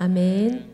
아멘.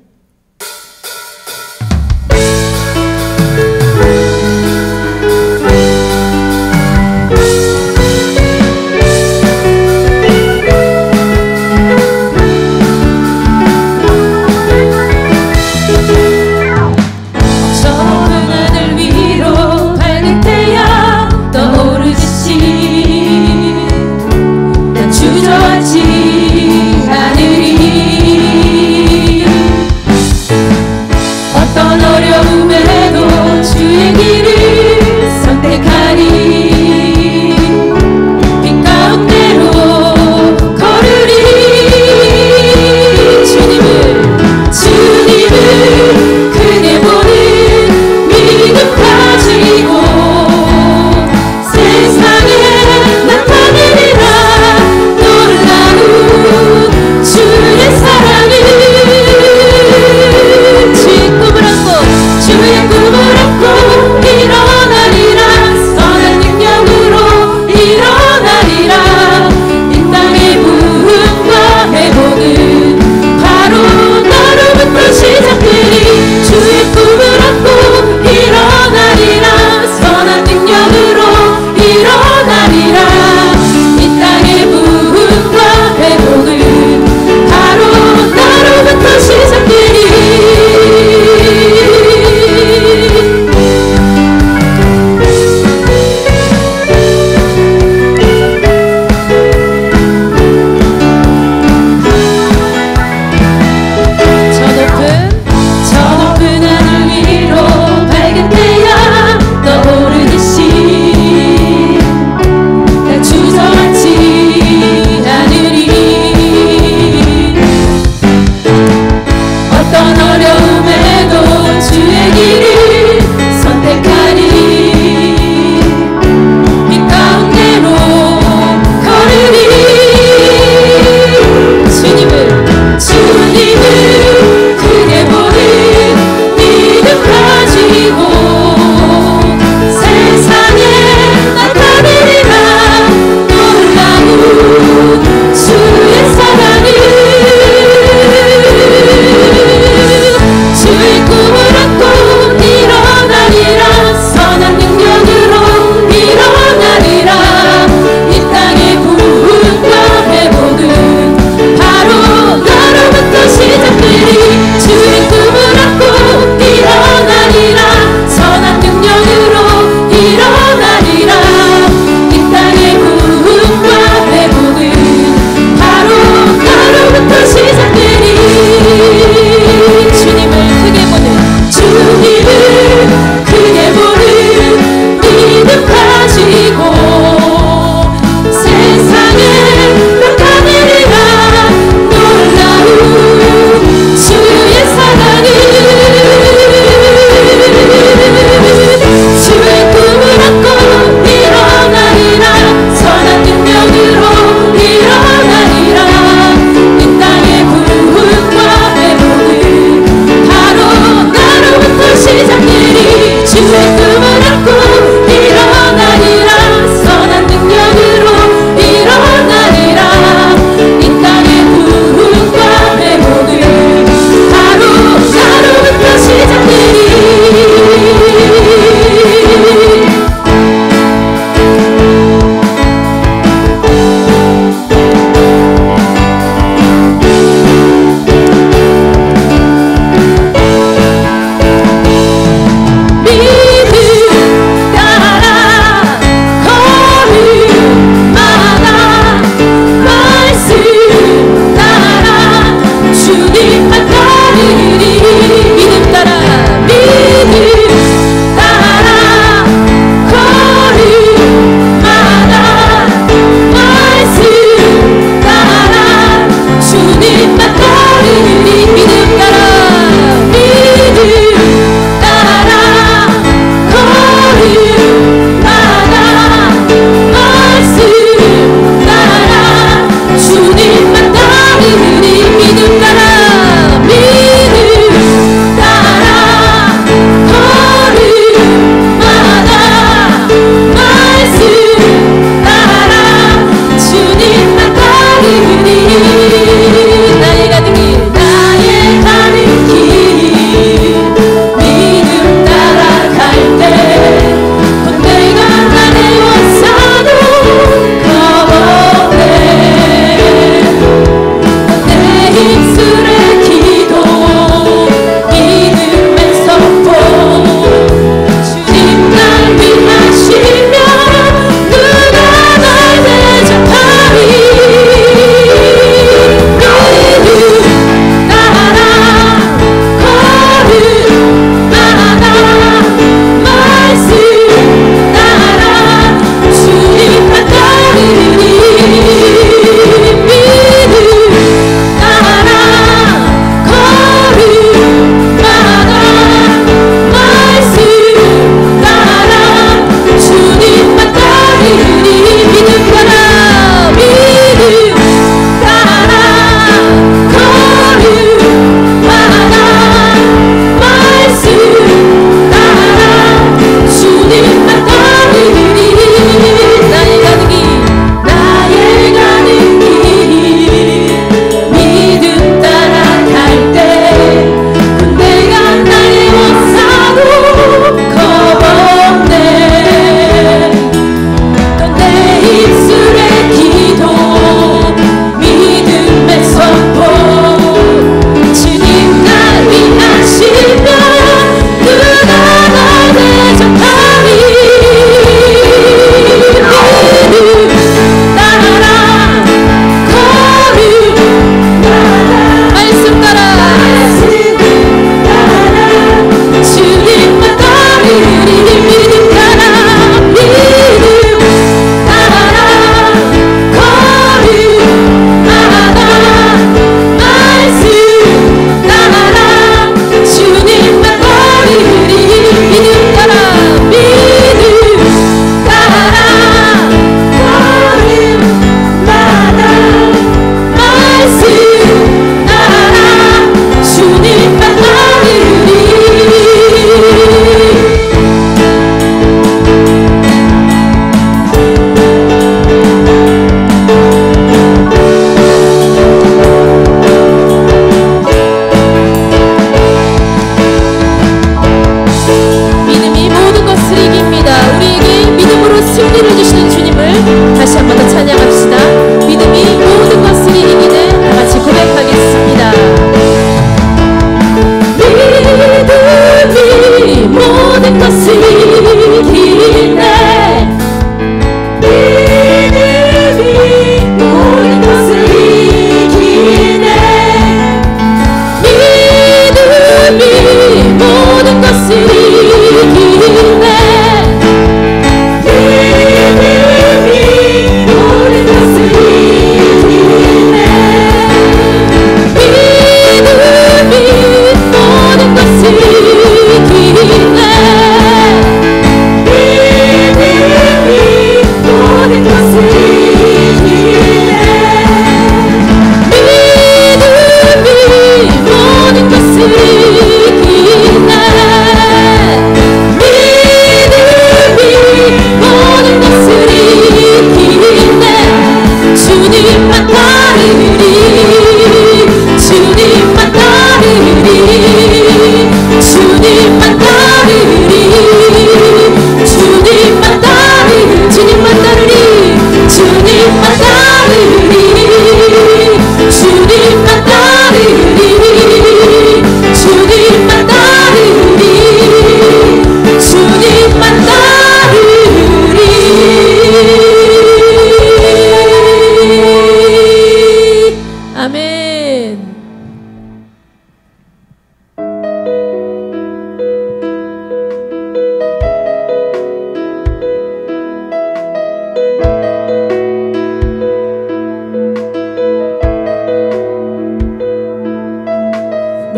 나의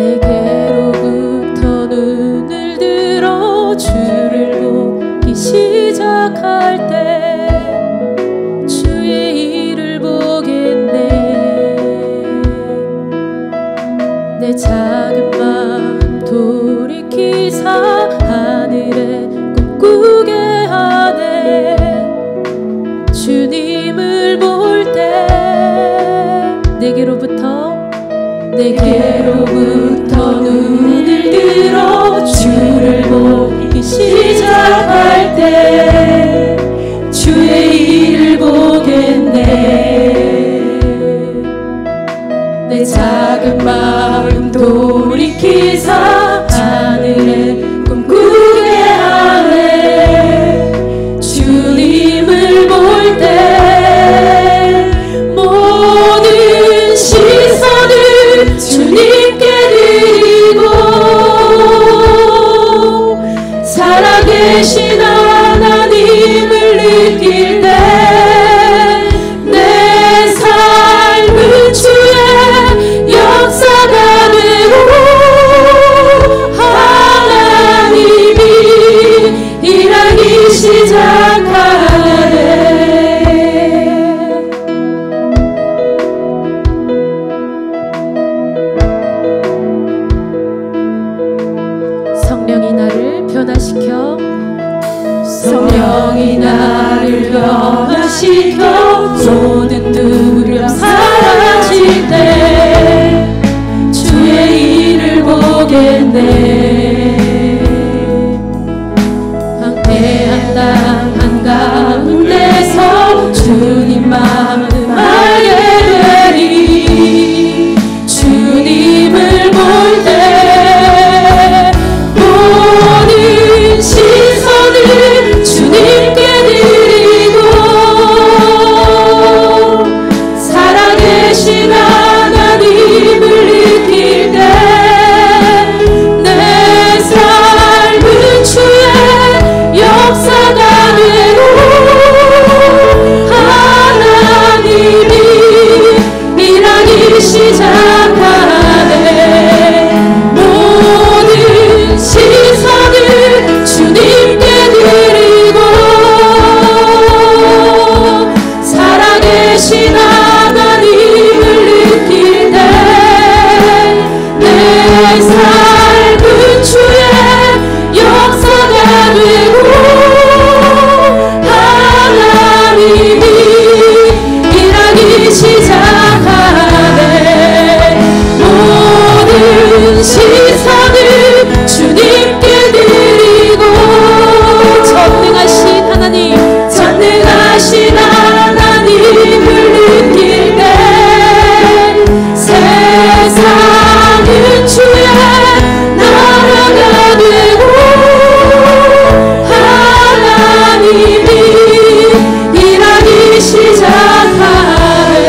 내게로부터 눈을 들어 주를 보기 시작할 때 주의 일을 보겠네. 내 작은 마음 돌이키사 하늘에 꿈꾸게 하네. 주님을 볼 때 내게로부터 눈을 들어 주를 보기 시작할 때 주의 일을 보겠네. 내 작은 마음 돌이키사 하늘에 꿈꾸게 하네. 주님을 볼 때 모든 시선을 주님께 드리고 살아계신 하나님을 느낄 때 내 삶은 주의 역사가 되고 하나님이 일하기 시작하네. 성령이 나를 변화시켜 모든 두려움 사라질 때 주의 일을 보겠네. 황폐한 땅 한가운데서 주님 마음 알게 되리. 주님을 볼 때 모든 시선을 주님께 드리고 살아계신 하나님을 느낄 때 내 삶은 주의 역사가 되고 하나님이 일하기 시작하네. 모든 시선을 주님께 드리고 살아계신 하나님을 느낄 때 내 삶은 주의 역사가 되고 하나님이 일하기 시작하네. 모든 시선을 주님께 드리고 전능하신 하나님을 느낄 때 세상은 주의 나라가 되고 하나님이 일하기 시작하네.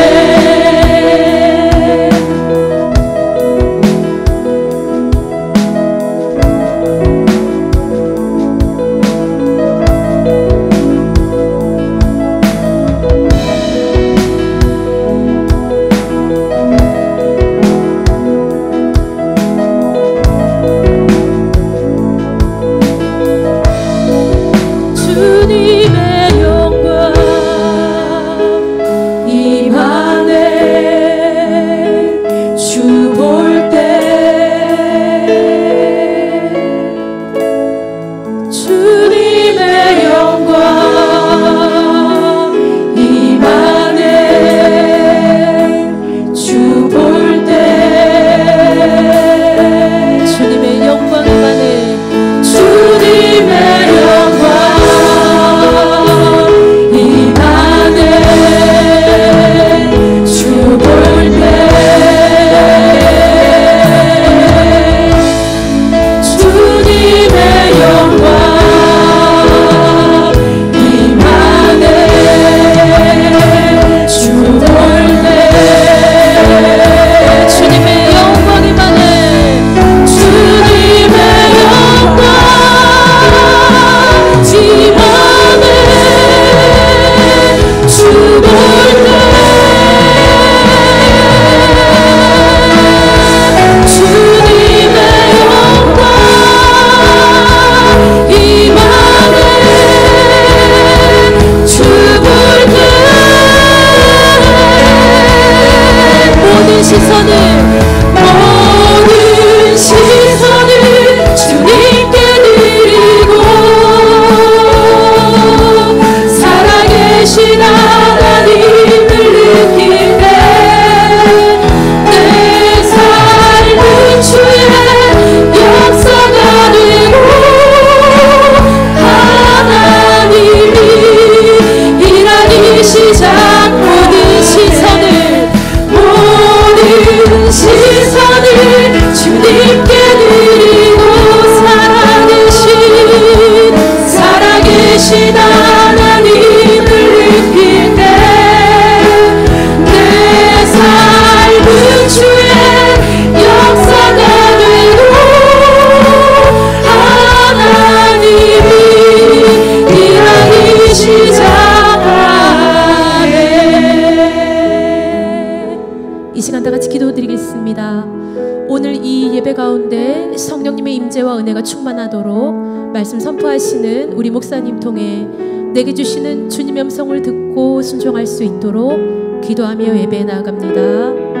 예배 가운데 성령님의 임재와 은혜가 충만하도록 말씀 선포하시는 우리 목사님 통해 내게 주시는 주님의 음성을 듣고 순종할 수 있도록 기도하며 예배에 나아갑니다.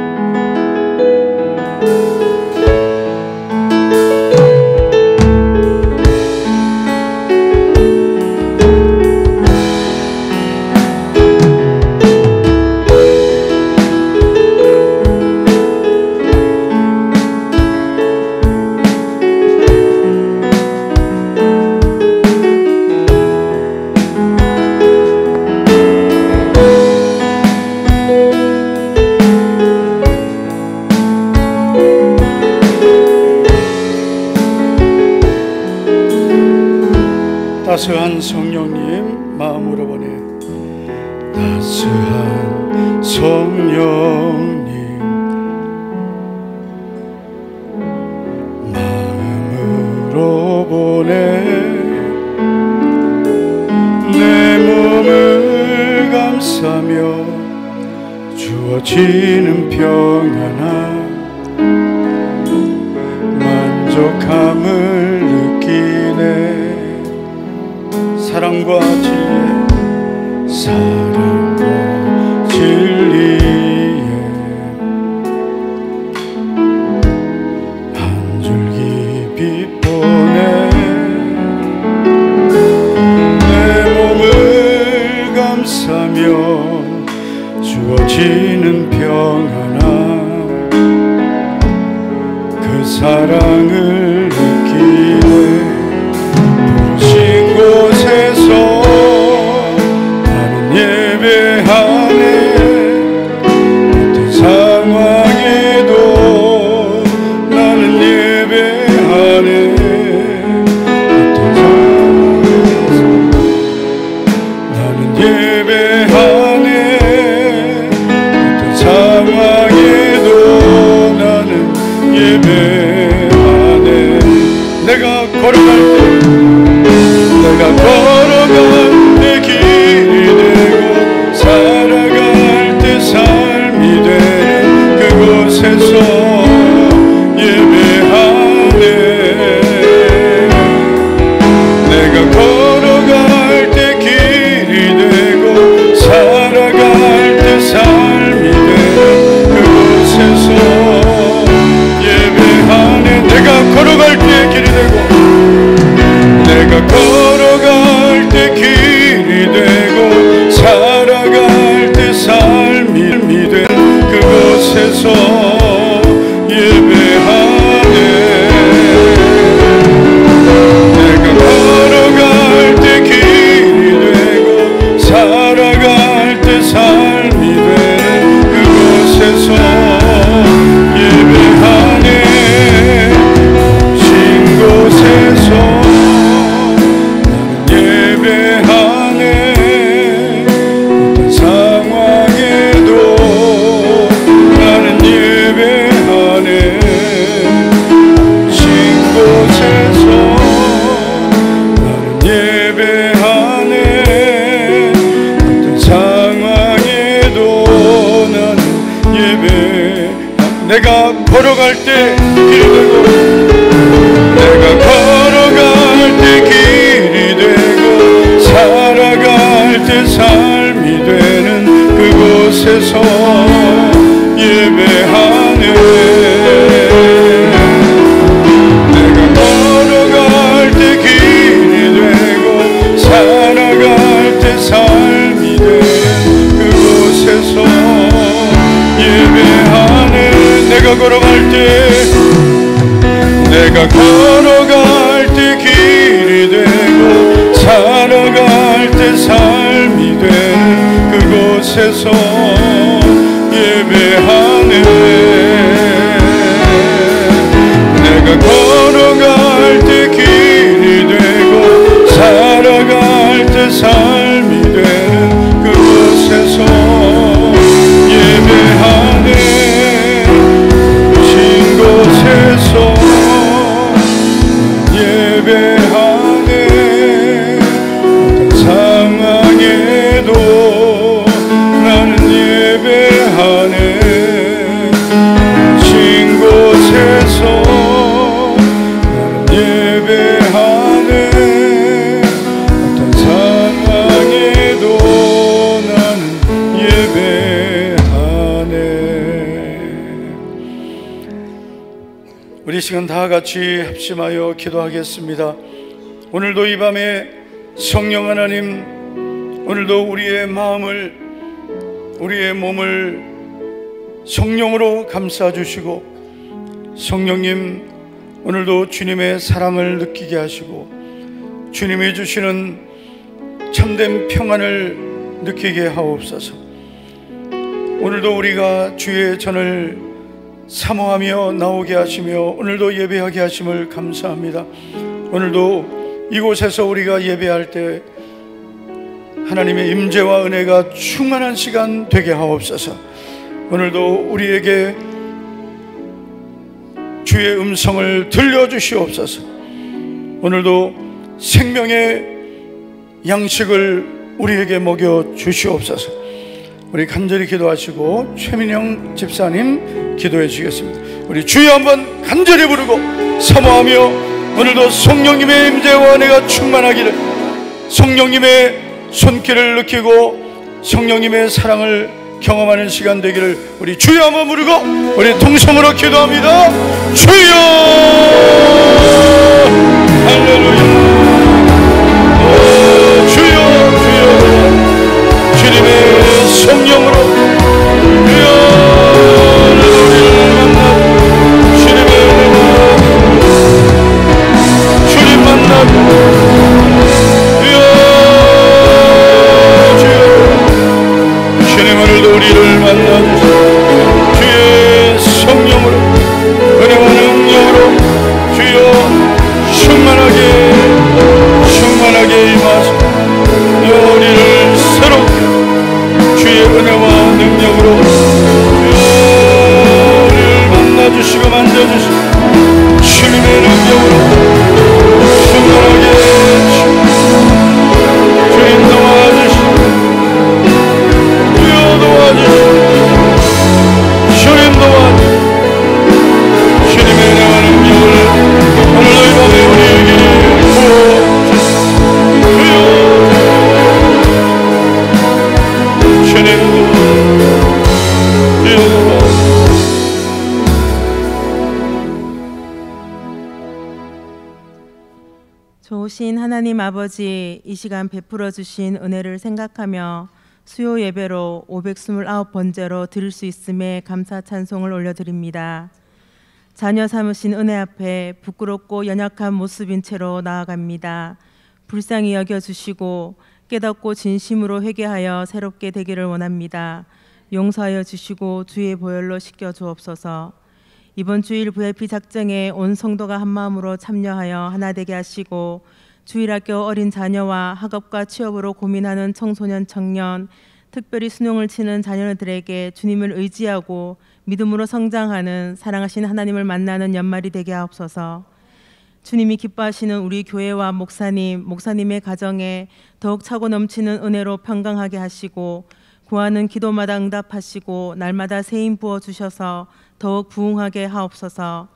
따스한 성령님 마음으로 보내. 따스한 성령님 마음으로 보내. 내 몸을 감싸며 주어지는 평안함 만족함을 느끼네. 사랑과 진리에 사랑과 진리에 한 줄기 빛 보내. 내 몸을 감싸며 주어지는 평안함 그 사랑을 느끼네. 부르신 곳에서 나는 예배하네. 어떤 상황에도 나는 예배하네. 어떤 상황에서 나는 예배하네. 어떤 상황에도 나는 예배하네. 내가 걸어갈 때 내가 걸어갈 때 길이 되고 살아갈 때 삶이 되는 그곳에서 예배하네. 내가 걸어갈 때 길이 되고 살아갈 때 삶이 되는 그곳에서 예배하네. 내가 걸어갈 때 길이 되고 내가 걸어갈 때 길이 되고 살아갈 때 삶이 된 그곳에서 예배하네. 내가 걸어갈 때 길이 되고 살아갈 때 삶이 된 그곳에서 예배하네. 신 곳에서 내가 걸어갈 때 길이 되고 내가 걸어갈 때 길이 되고 살아갈 때 삶이 되는 그곳에서 예배하네. 내가 걸어갈 때 길이 되고 살아갈 때 삶이 되는 그곳에서 예배하네. 내가 걸어갈 때 길이 되고 살아갈 때 삶이 되는 그곳에서 예배하네. 내가 걸어갈 때 길이 되고 살아갈 때 삶이 되는 그곳에서 예배하네. 곳에서 예배하네. 어떤 상황에도 나는 시간 다 같이 합심하여 기도하겠습니다. 오늘도 이 밤에 성령 하나님, 오늘도 우리의 마음을, 우리의 몸을 성령으로 감싸주시고, 성령님 오늘도 주님의 사랑을 느끼게 하시고 주님이 주시는 참된 평안을 느끼게 하옵소서. 오늘도 우리가 주의 전을 사모하며 나오게 하시며 오늘도 예배하게 하심을 감사합니다. 오늘도 이곳에서 우리가 예배할 때 하나님의 임재와 은혜가 충만한 시간 되게 하옵소서. 오늘도 우리에게 주의 음성을 들려주시옵소서. 오늘도 생명의 양식을 우리에게 먹여주시옵소서. 우리 간절히 기도하시고 최민영 집사님 기도해 주시겠습니다. 우리 주여 한번 간절히 부르고 사모하며 오늘도 성령님의 임재와 은혜가 충만하기를, 성령님의 손길을 느끼고 성령님의 사랑을 경험하는 시간 되기를 우리 주여 한번 부르고 우리 동성으로 기도합니다. 주여 할렐루야. 오 주여 주여 주님의 성령으로 주여 우리를 만나고 주님의 은혜가 주님 만나고 오늘도 우리를 만나주시고 주의 성령으로 은혜와 능력으로 주여 충만하게 임하시고 우리를 새롭게 주의 은혜와 능력으로 주여 우리를 만나주시고 만져주시고 주님의 능력으로 충만하게 주님 도와주시고 주님 도와주시고 주님의 은혜와 능력을 오늘도 이 밤에 우리에게 부어주시고 주님 좋으신 하나님 아버지, 이 시간 베풀어 주신 은혜를 생각하며 수요 예배로 529번째로 드릴 수 있음에 감사 찬송을 올려드립니다. 자녀 삼으신 은혜 앞에 부끄럽고 연약한 모습인 채로 나아갑니다. 불쌍히 여겨주시고 깨닫고 진심으로 회개하여 새롭게 되기를 원합니다. 용서하여 주시고 주의 보혈로 씻겨 주옵소서. 이번 주일 VIP 작정에 온 성도가 한마음으로 참여하여 하나 되게 하시고 주일학교 어린 자녀와 학업과 취업으로 고민하는 청소년, 청년, 특별히 수능을 치는 자녀들에게 주님을 의지하고 믿음으로 성장하는 사랑하신 하나님을 만나는 연말이 되게 하옵소서. 주님이 기뻐하시는 우리 교회와 목사님의 가정에 더욱 차고 넘치는 은혜로 평강하게 하시고 구하는 기도마다 응답하시고 날마다 새 힘 부어주셔서 더욱 부흥하게 하옵소서.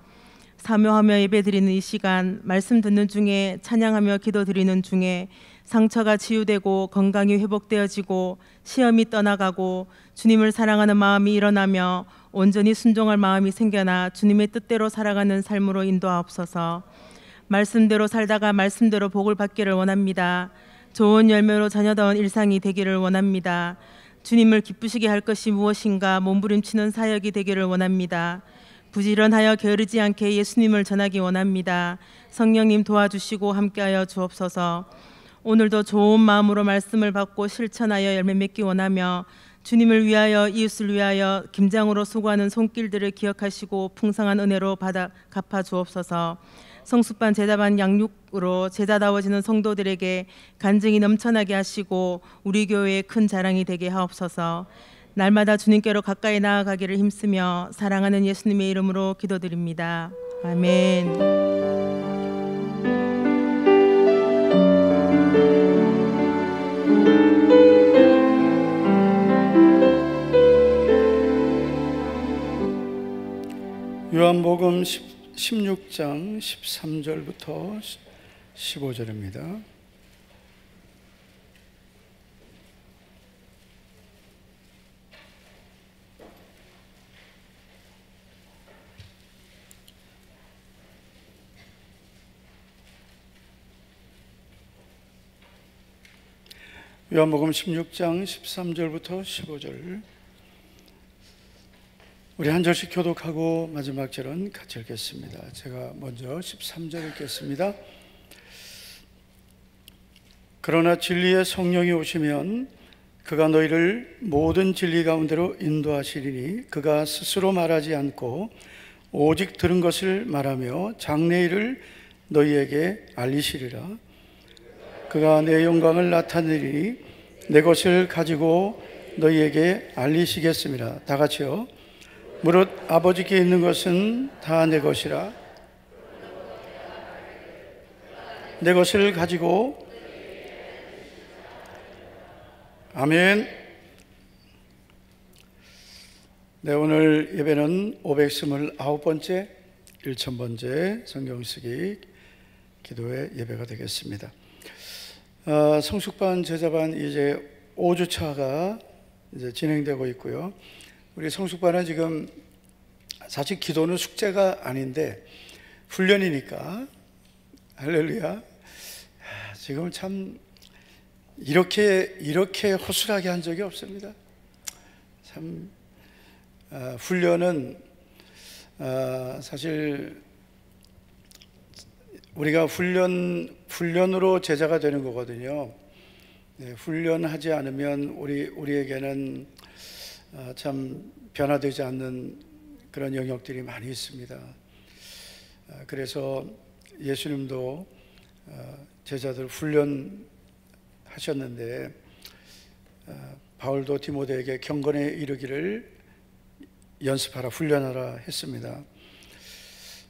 사모하며 예배드리는 이 시간, 말씀 듣는 중에 찬양하며 기도드리는 중에 상처가 치유되고 건강이 회복되어지고 시험이 떠나가고 주님을 사랑하는 마음이 일어나며 온전히 순종할 마음이 생겨나 주님의 뜻대로 살아가는 삶으로 인도하옵소서. 말씀대로 살다가 말씀대로 복을 받기를 원합니다. 좋은 열매로 자녀다운 일상이 되기를 원합니다. 주님을 기쁘시게 할 것이 무엇인가 몸부림치는 사역이 되기를 원합니다. 부지런하여 게으르지 않게 예수님을 전하기 원합니다. 성령님 도와주시고 함께하여 주옵소서. 오늘도 좋은 마음으로 말씀을 받고 실천하여 열매 맺기 원하며 주님을 위하여 이웃을 위하여 김장으로 수고하는 손길들을 기억하시고 풍성한 은혜로 받아 갚아 주옵소서. 성숙반 제자반 양육으로 제자다워지는 성도들에게 간증이 넘쳐나게 하시고 우리 교회의 큰 자랑이 되게 하옵소서. 날마다 주님께로 가까이 나아가기를 힘쓰며 사랑하는 예수님의 이름으로 기도드립니다. 아멘. 요한복음 16장 13절부터 15절입니다. 요한복음 16장 13절부터 15절, 우리 한 절씩 교독하고 마지막 절은 같이 읽겠습니다. 제가 먼저 13절 읽겠습니다. 그러나 진리의 성령이 오시면 그가 너희를 모든 진리 가운데로 인도하시리니 그가 스스로 말하지 않고 오직 들은 것을 말하며 장래일을 너희에게 알리시리라. 그가 내 영광을 나타내리니 내 것을 가지고 너희에게 알리시겠습니다. 다 같이요. 무릇 아버지께 있는 것은 다 내 것이라. 내 것을 가지고. 아멘. 네, 오늘 예배는 529번째 1000번째 성경쓰기 기도의 예배가 되겠습니다. 성숙반 제자반 이제 5주차가 이제 진행되고 있고요. 우리 성숙반은 지금 사실 기도는 숙제가 아닌데 훈련이니까, 할렐루야. 지금 참 이렇게 허술하게 한 적이 없습니다. 참 훈련은 사실 우리가 훈련으로 제자가 되는 거거든요. 네, 훈련하지 않으면 우리에게는 참 변화되지 않는 그런 영역들이 많이 있습니다. 그래서 예수님도 제자들 훈련하셨는데 바울도 디모데에게 경건에 이르기를 연습하라, 훈련하라 했습니다.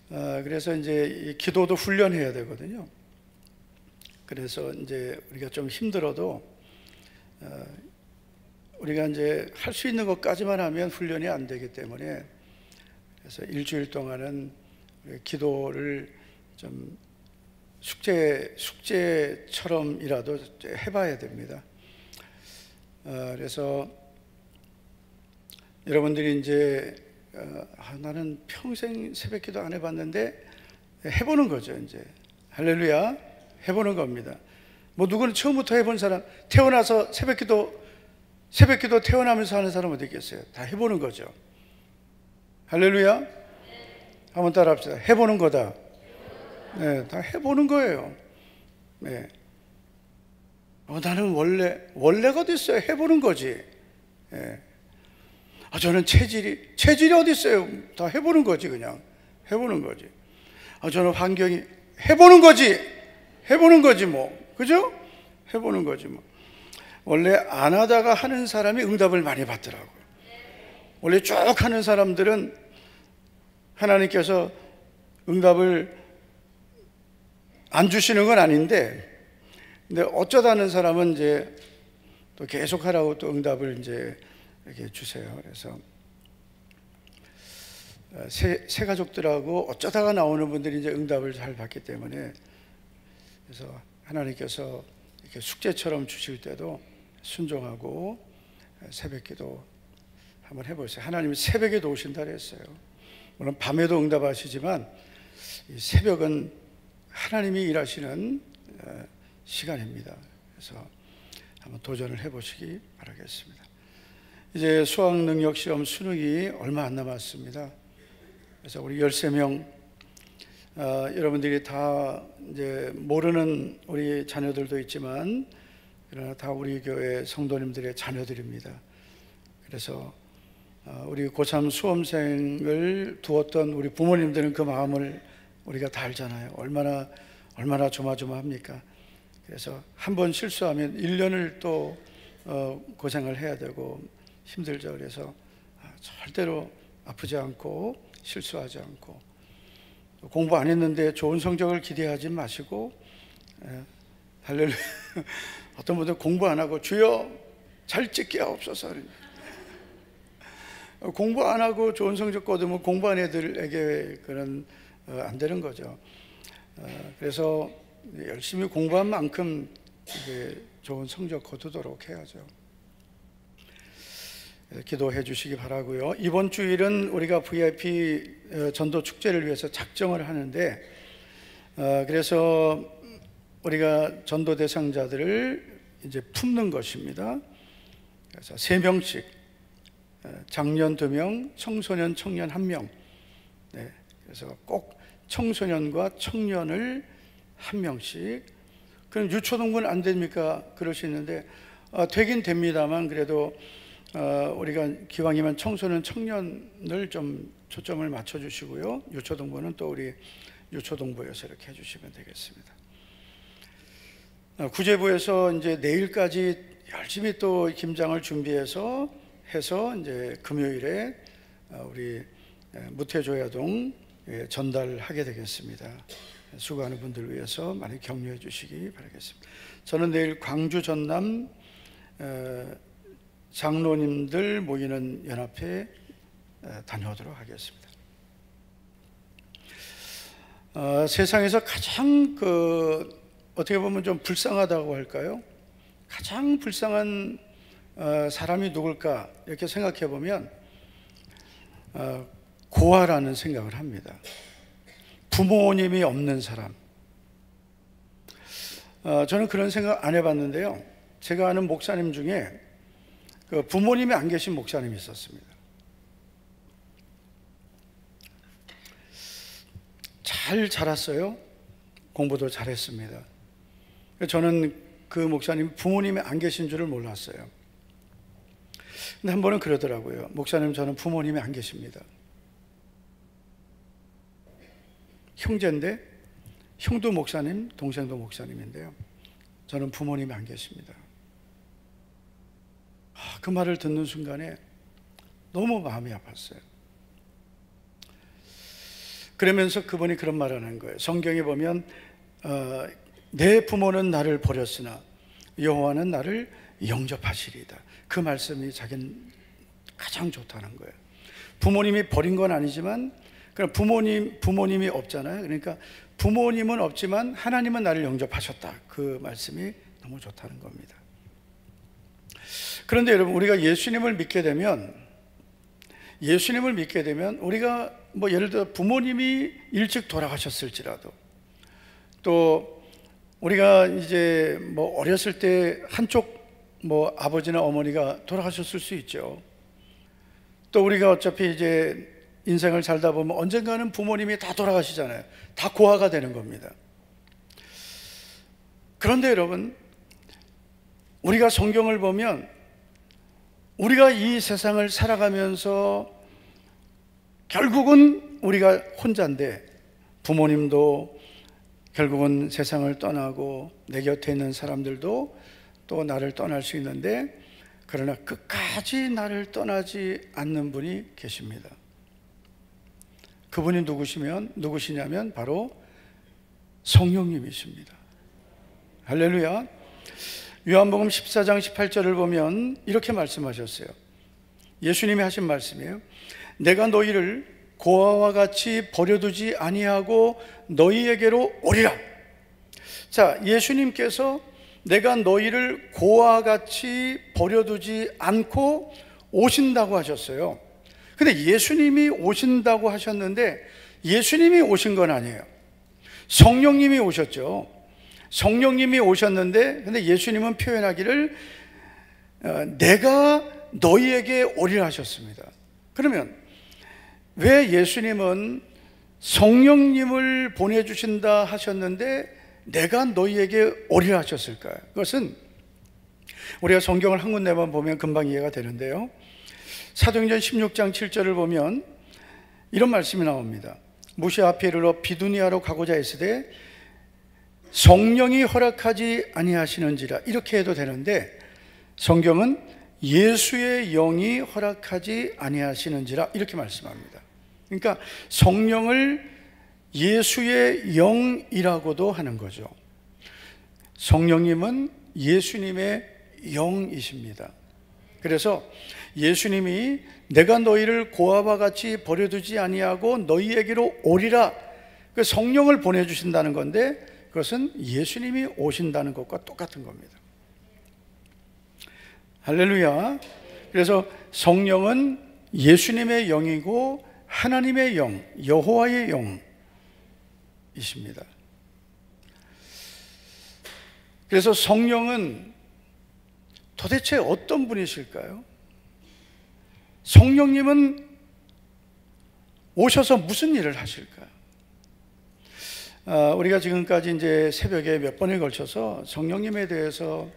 그래서 이제 이 기도도 훈련해야 되거든요. 그래서 이제 우리가 좀 힘들어도 우리가 이제 할 수 있는 것까지만 하면 훈련이 안 되기 때문에, 그래서 일주일 동안은 기도를 좀 숙제처럼이라도 해봐야 됩니다. 그래서 여러분들이 이제 나는 평생 새벽기도 안 해봤는데 해보는 거죠. 이제 할렐루야, 해보는 겁니다. 뭐 누구는 처음부터 해본 사람, 태어나서 새벽기도 태어나면서 하는 사람 어디 있겠어요? 다 해보는 거죠. 할렐루야. 한번 따라합시다. 해보는 거다. 네, 다 해보는 거예요. 네. 나는 원래가 어디 있어요? 해보는 거지. 네. 저는 체질이 어디 있어요? 다 해보는 거지. 그냥 해보는 거지. 저는 환경이, 해보는 거지 뭐, 그죠? 해보는 거지 뭐. 원래 안 하다가 하는 사람이 응답을 많이 받더라고요. 원래 쭉 하는 사람들은 하나님께서 응답을 안 주시는 건 아닌데, 근데 어쩌다 하는 사람은 이제 또 계속 하라고 또 응답을 이제 이렇게 주세요. 그래서 새 가족들하고 어쩌다가 나오는 분들이 이제 응답을 잘 받기 때문에, 그래서 하나님께서 이렇게 숙제처럼 주실 때도 순종하고 새벽기도 한번 해보세요. 하나님이 새벽에도 오신다 그랬어요. 물론 밤에도 응답하시지만 이 새벽은 하나님이 일하시는 시간입니다. 그래서 한번 도전을 해보시기 바라겠습니다. 이제 수학능력시험 수능이 얼마 안 남았습니다. 그래서 우리 13명, 여러분들이 다 이제 모르는 우리 자녀들도 있지만, 그러나 다 우리 교회 성도님들의 자녀들입니다. 그래서 우리 고3 수험생을 두었던 우리 부모님들은 그 마음을 우리가 다 알잖아요. 얼마나 조마조마합니까? 그래서 한 번 실수하면 1년을 또 고생을 해야 되고 힘들죠. 그래서 절대로 아프지 않고 실수하지 않고, 공부 안 했는데 좋은 성적을 기대하지 마시고, 할렐루야. 어떤 분들 공부 안 하고 주여 잘 찍게 하옵소서. 공부 안 하고 좋은 성적 거두면 공부한 애들에게 그런 안 되는 거죠. 그래서 열심히 공부한 만큼 이게 좋은 성적 거두도록 해야죠. 기도해 주시기 바라고요. 이번 주일은 우리가 VIP 전도 축제를 위해서 작정을 하는데, 그래서 우리가 전도 대상자들을 이제 품는 것입니다. 그래서 3명씩, 장년 2명, 청소년, 청년 1명. 네, 그래서 꼭 청소년과 청년을 1명씩. 그럼 유초동부는 안 됩니까? 그럴 수 있는데 되긴 됩니다만, 그래도 우리가 기왕이면 청소년, 청년을 좀 초점을 맞춰주시고요. 유초동부는 또 우리 유초동부에서 이렇게 해주시면 되겠습니다. 구제부에서 이제 내일까지 열심히 또 김장을 준비해서 이제 금요일에 우리 무태조야동 전달하게 되겠습니다. 수고하는 분들 위해서 많이 격려해 주시기 바라겠습니다. 저는 내일 광주 전남 장로님들 모이는 연합회 다녀오도록 하겠습니다. 세상에서 가장 어떻게 보면 좀 불쌍하다고 할까요? 가장 불쌍한 사람이 누굴까 이렇게 생각해 보면 고아라는 생각을 합니다. 부모님이 없는 사람. 저는 그런 생각 안 해봤는데요. 제가 아는 목사님 중에 부모님이 안 계신 목사님이 있었습니다. 잘 자랐어요. 공부도 잘했습니다. 저는 그 목사님 부모님이 안 계신 줄을 몰랐어요. 근데 한 번은 그러더라고요. 목사님, 저는 부모님이 안 계십니다. 형제인데, 형도 목사님, 동생도 목사님인데요. 저는 부모님이 안 계십니다. 그 말을 듣는 순간에 너무 마음이 아팠어요. 그러면서 그분이 그런 말을 하는 거예요. 성경에 보면 내 부모는 나를 버렸으나 여호와는 나를 영접하시리다. 그 말씀이 자기는 가장 좋다는 거예요. 부모님이 버린 건 아니지만, 그럼 부모님이 없잖아요. 그러니까 부모님은 없지만 하나님은 나를 영접하셨다. 그 말씀이 너무 좋다는 겁니다. 그런데 여러분, 우리가 예수님을 믿게 되면 우리가 뭐 예를 들어 부모님이 일찍 돌아가셨을지라도, 또 우리가 이제 뭐 어렸을 때 한쪽 뭐 아버지나 어머니가 돌아가셨을 수 있죠. 또 우리가 어차피 이제 인생을 살다 보면 언젠가는 부모님이 다 돌아가시잖아요. 다 고아가 되는 겁니다. 그런데 여러분, 우리가 성경을 보면 우리가 이 세상을 살아가면서 결국은 우리가 혼자인데, 부모님도 결국은 세상을 떠나고 내 곁에 있는 사람들도 또 나를 떠날 수 있는데, 그러나 끝까지 나를 떠나지 않는 분이 계십니다. 그분이 누구시냐면 바로 성령님이십니다. 할렐루야. 요한복음 14장 18절을 보면 이렇게 말씀하셨어요. 예수님이 하신 말씀이에요. 내가 너희를 고아와 같이 버려두지 아니하고 너희에게로 오리라. 자, 예수님께서 내가 너희를 고아와 같이 버려두지 않고 오신다고 하셨어요. 근데 예수님이 오신다고 하셨는데, 예수님이 오신 건 아니에요. 성령님이 오셨죠. 성령님이 오셨는데, 근데 예수님은 표현하기를 내가 너희에게 오리라 하셨습니다. 그러면 왜 예수님은 성령님을 보내주신다 하셨는데 내가 너희에게 오리라 하셨을까요? 그것은 우리가 성경을 한 군데만 보면 금방 이해가 되는데요. 사도행전 16장 7절을 보면 이런 말씀이 나옵니다. 무시 앞에 이르러 비두니아로 가고자 했으되 성령이 허락하지 아니하시는지라. 이렇게 해도 되는데 성경은 예수의 영이 허락하지 아니하시는지라 이렇게 말씀합니다. 그러니까 성령을 예수의 영이라고도 하는 거죠. 성령님은 예수님의 영이십니다. 그래서 예수님이 내가 너희를 고아와 같이 버려두지 아니하고 너희에게로 오리라, 그 성령을 보내주신다는 건데, 그것은 예수님이 오신다는 것과 똑같은 겁니다. 할렐루야. 그래서 성령은 예수님의 영이고 하나님의 영, 여호와의 영이십니다. 그래서 성령은 도대체 어떤 분이실까요? 성령님은 오셔서 무슨 일을 하실까요? 우리가 지금까지 이제 새벽에 몇 번에 걸쳐서 성령님에 대해서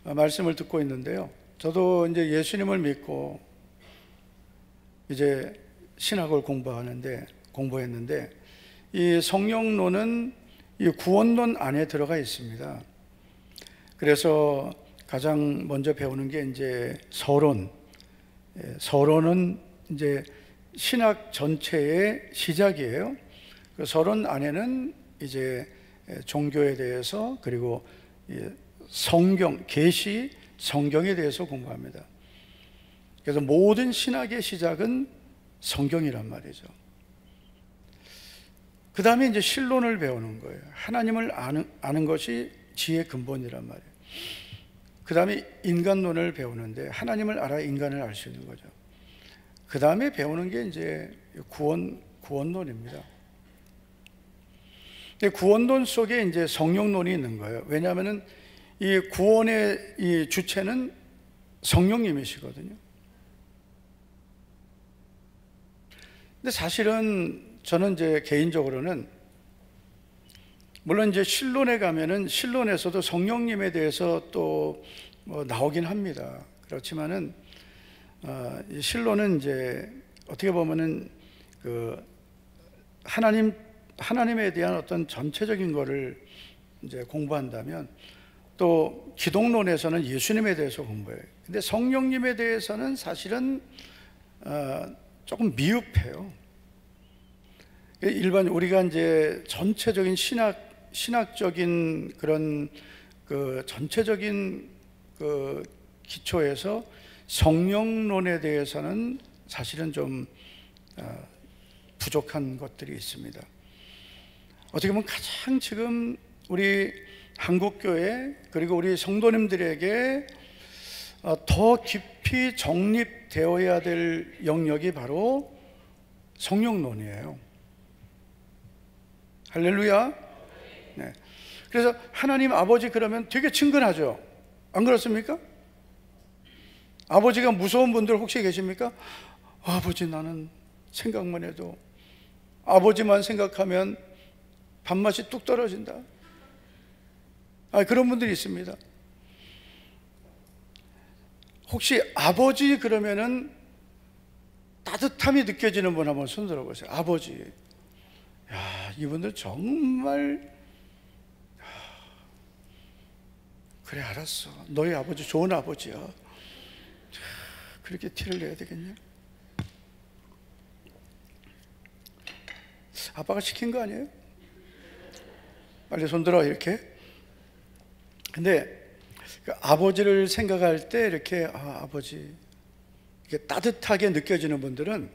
말씀을 듣고 있는데요. 저도 이제 예수님을 믿고 이제 신학을 공부했는데 이 성령론은 이 구원론 안에 들어가 있습니다. 그래서 가장 먼저 배우는 게 이제 서론. 서론은 이제 신학 전체의 시작이에요. 그 서론 안에는 이제 종교에 대해서 그리고 성경, 계시, 성경에 대해서 공부합니다. 그래서 모든 신학의 시작은 성경이란 말이죠. 그 다음에 이제 신론을 배우는 거예요. 하나님을 아는 것이 지혜의 근본이란 말이에요. 그 다음에 인간론을 배우는데 하나님을 알아 인간을 알 수 있는 거죠. 그 다음에 배우는 게 이제 구원론입니다. 구원론 속에 이제 성령론이 있는 거예요. 왜냐하면은 이 구원의 이 주체는 성령님이시거든요. 근데 사실은 저는 이제 개인적으로는 물론 이제 신론에 가면은 신론에서도 성령님에 대해서 또 뭐 나오긴 합니다. 그렇지만은 이 신론은 이제 어떻게 보면은 그 하나님에 대한 어떤 전체적인 거를 이제 공부한다면 또 기독론에서는 예수님에 대해서 공부해요. 근데 성령님에 대해서는 사실은 조금 미흡해요. 일반 우리가 이제 전체적인 신학적인 그런 그 전체적인 그 기초에서 성령론에 대해서는 사실은 좀 부족한 것들이 있습니다. 어떻게 보면 가장 지금 우리 한국교회 그리고 우리 성도님들에게 더 깊이 정립되어야 될 영역이 바로 성령론이에요. 할렐루야. 네. 그래서 하나님 아버지 그러면 되게 친근하죠. 안 그렇습니까? 아버지가 무서운 분들 혹시 계십니까? 아버지 나는 생각만 해도 아버지만 생각하면 밥맛이 뚝 떨어진다. 그런 분들이 있습니다. 혹시 아버지 그러면은 따뜻함이 느껴지는 분 한번 손 들어보세요. 아버지. 야, 이분들 정말 그래 알았어. 너희 아버지 좋은 아버지야. 그렇게 티를 내야 되겠냐? 아빠가 시킨 거 아니에요? 빨리 손 들어 이렇게. 근데 그 아버지를 생각할 때 이렇게 아버지 이렇게 따뜻하게 느껴지는 분들은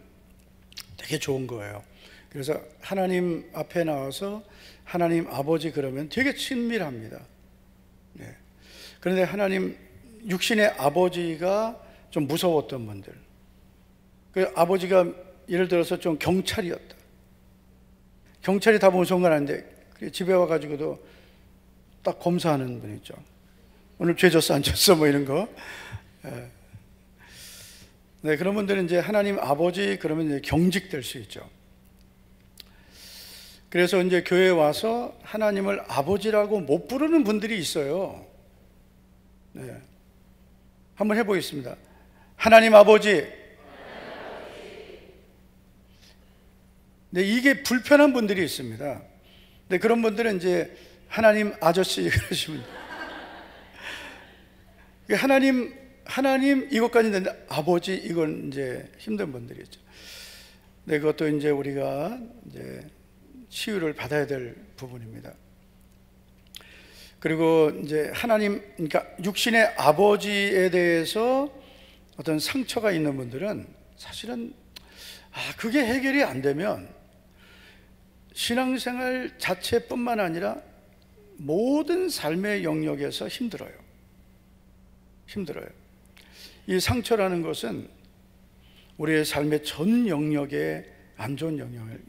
되게 좋은 거예요. 그래서 하나님 앞에 나와서 하나님 아버지 그러면 되게 친밀합니다. 네. 그런데 하나님 육신의 아버지가 좀 무서웠던 분들, 그 아버지가 예를 들어서 좀 경찰이었다. 경찰이 다 무서운 건 아닌데 집에 와가지고도 딱 검사하는 분 있죠. 오늘 죄 졌어 안 졌어 뭐 이런 거. 네, 그런 분들은 이제 하나님 아버지 그러면 이제 경직될 수 있죠. 그래서 이제 교회에 와서 하나님을 아버지라고 못 부르는 분들이 있어요. 네. 한번 해보겠습니다. 하나님 아버지. 네, 이게 불편한 분들이 있습니다. 네, 그런 분들은 이제 하나님 아저씨 그러시면 하나님 이것까지 되는데 아버지 이건 이제 힘든 분들이 있죠. 네, 그것도 이제 우리가 이제 치유를 받아야 될 부분입니다. 그리고 이제 하나님, 그러니까 육신의 아버지에 대해서 어떤 상처가 있는 분들은 사실은 그게 해결이 안 되면 신앙생활 자체뿐만 아니라 모든 삶의 영역에서 힘들어요. 이 상처라는 것은 우리의 삶의 전 영역에 안 좋은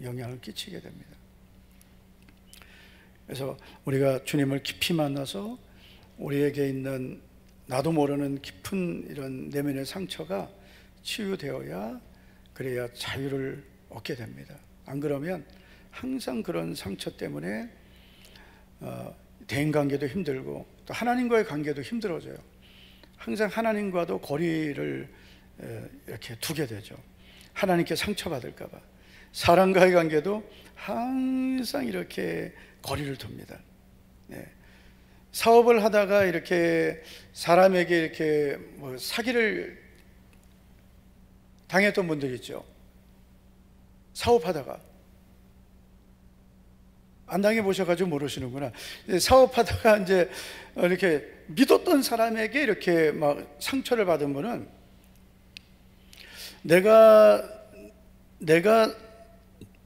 영향을 끼치게 됩니다. 그래서 우리가 주님을 깊이 만나서 우리에게 있는 나도 모르는 깊은 이런 내면의 상처가 치유되어야 그래야 자유를 얻게 됩니다. 안 그러면 항상 그런 상처 때문에 대인관계도 힘들고 또 하나님과의 관계도 힘들어져요. 항상 하나님과도 거리를 이렇게 두게 되죠. 하나님께 상처받을까 봐. 사람과의 관계도 항상 이렇게 거리를 둡니다. 네. 사업을 하다가 이렇게 사람에게 이렇게 뭐 사기를 당했던 분들 있죠. 사업하다가 안 당해보셔가지고 모르시는구나. 사업하다가 이제 이렇게 믿었던 사람에게 이렇게 막 상처를 받은 분은 내가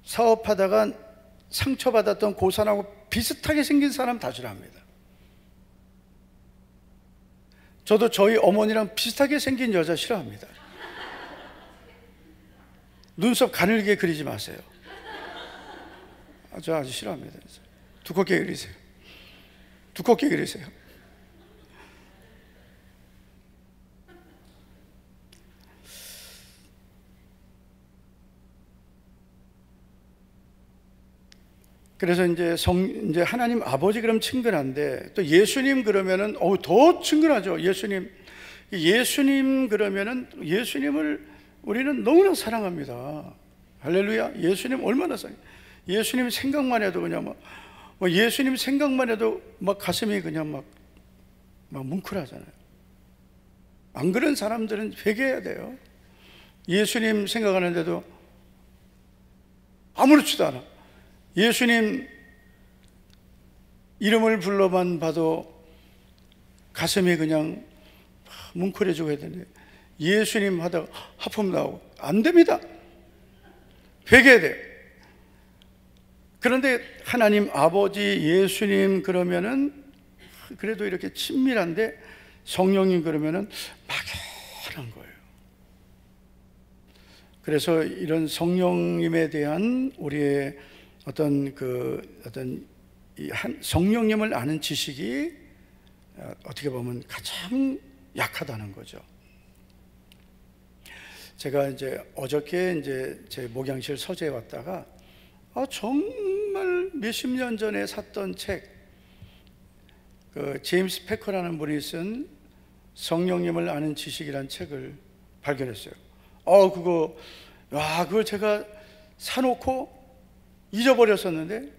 사업하다가 상처받았던 그 사람하고 비슷하게 생긴 사람 다 싫어합니다. 저도 저희 어머니랑 비슷하게 생긴 여자 싫어합니다. 눈썹 가늘게 그리지 마세요. 저 아주 싫어합니다. 두껍게 그리세요. 두껍게 그리세요. 그래서 이제 하나님 아버지 그럼 친근한데 또 예수님 그러면은 더 친근하죠. 예수님 그러면은 예수님을 우리는 너무나 사랑합니다. 할렐루야. 예수님 얼마나 사랑해요. 예수님 생각만 해도 그냥 막 예수님 생각만 해도 막 가슴이 그냥 막 뭉클하잖아요. 안 그런 사람들은 회개해야 돼요. 예수님 생각하는데도 아무렇지도 않아. 예수님 이름을 불러만 봐도 가슴이 그냥 뭉클해지고 해야 되는데 예수님 하다가 하품 나오고 안 됩니다. 회개해야 돼요. 그런데 하나님 아버지 예수님 그러면은 그래도 이렇게 친밀한데 성령님 그러면은 막연한 거예요. 그래서 이런 성령님에 대한 우리의 어떤 성령님을 아는 지식이 어떻게 보면 가장 약하다는 거죠. 제가 이제 어저께 제 목양실 서재에 왔다가 정말 몇십 년 전에 샀던 책, 제임스 패커라는 분이 쓴 성령님을 아는 지식이라는 책을 발견했어요. 그걸 제가 사놓고 잊어버렸었는데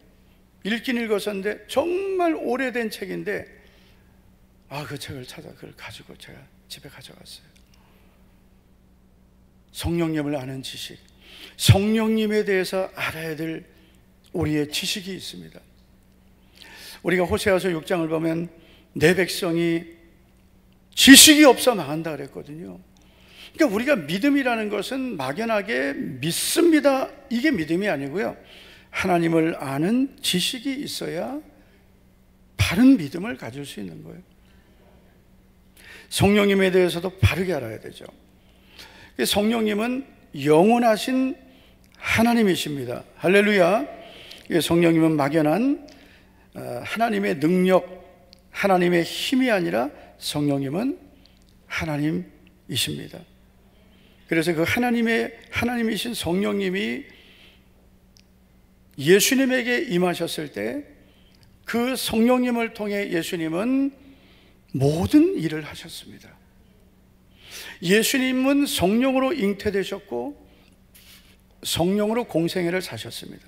읽긴 읽었었는데 정말 오래된 책인데 그 책을 그걸 가지고 제가 집에 가져갔어요. 성령님을 아는 지식, 성령님에 대해서 알아야 될 우리의 지식이 있습니다. 우리가 호세아서 6장을 보면 내 백성이 지식이 없어 망한다 그랬거든요. 그러니까 우리가 믿음이라는 것은 막연하게 믿습니다, 이게 믿음이 아니고요, 하나님을 아는 지식이 있어야 바른 믿음을 가질 수 있는 거예요. 성령님에 대해서도 바르게 알아야 되죠. 성령님은 영원하신 하나님이십니다. 할렐루야. 성령님은 막연한 하나님의 능력, 하나님의 힘이 아니라 성령님은 하나님이십니다. 그래서 그 하나님이신 성령님이 예수님에게 임하셨을 때 그 성령님을 통해 예수님은 모든 일을 하셨습니다. 예수님은 성령으로 잉태되셨고 성령으로 공생애를 사셨습니다.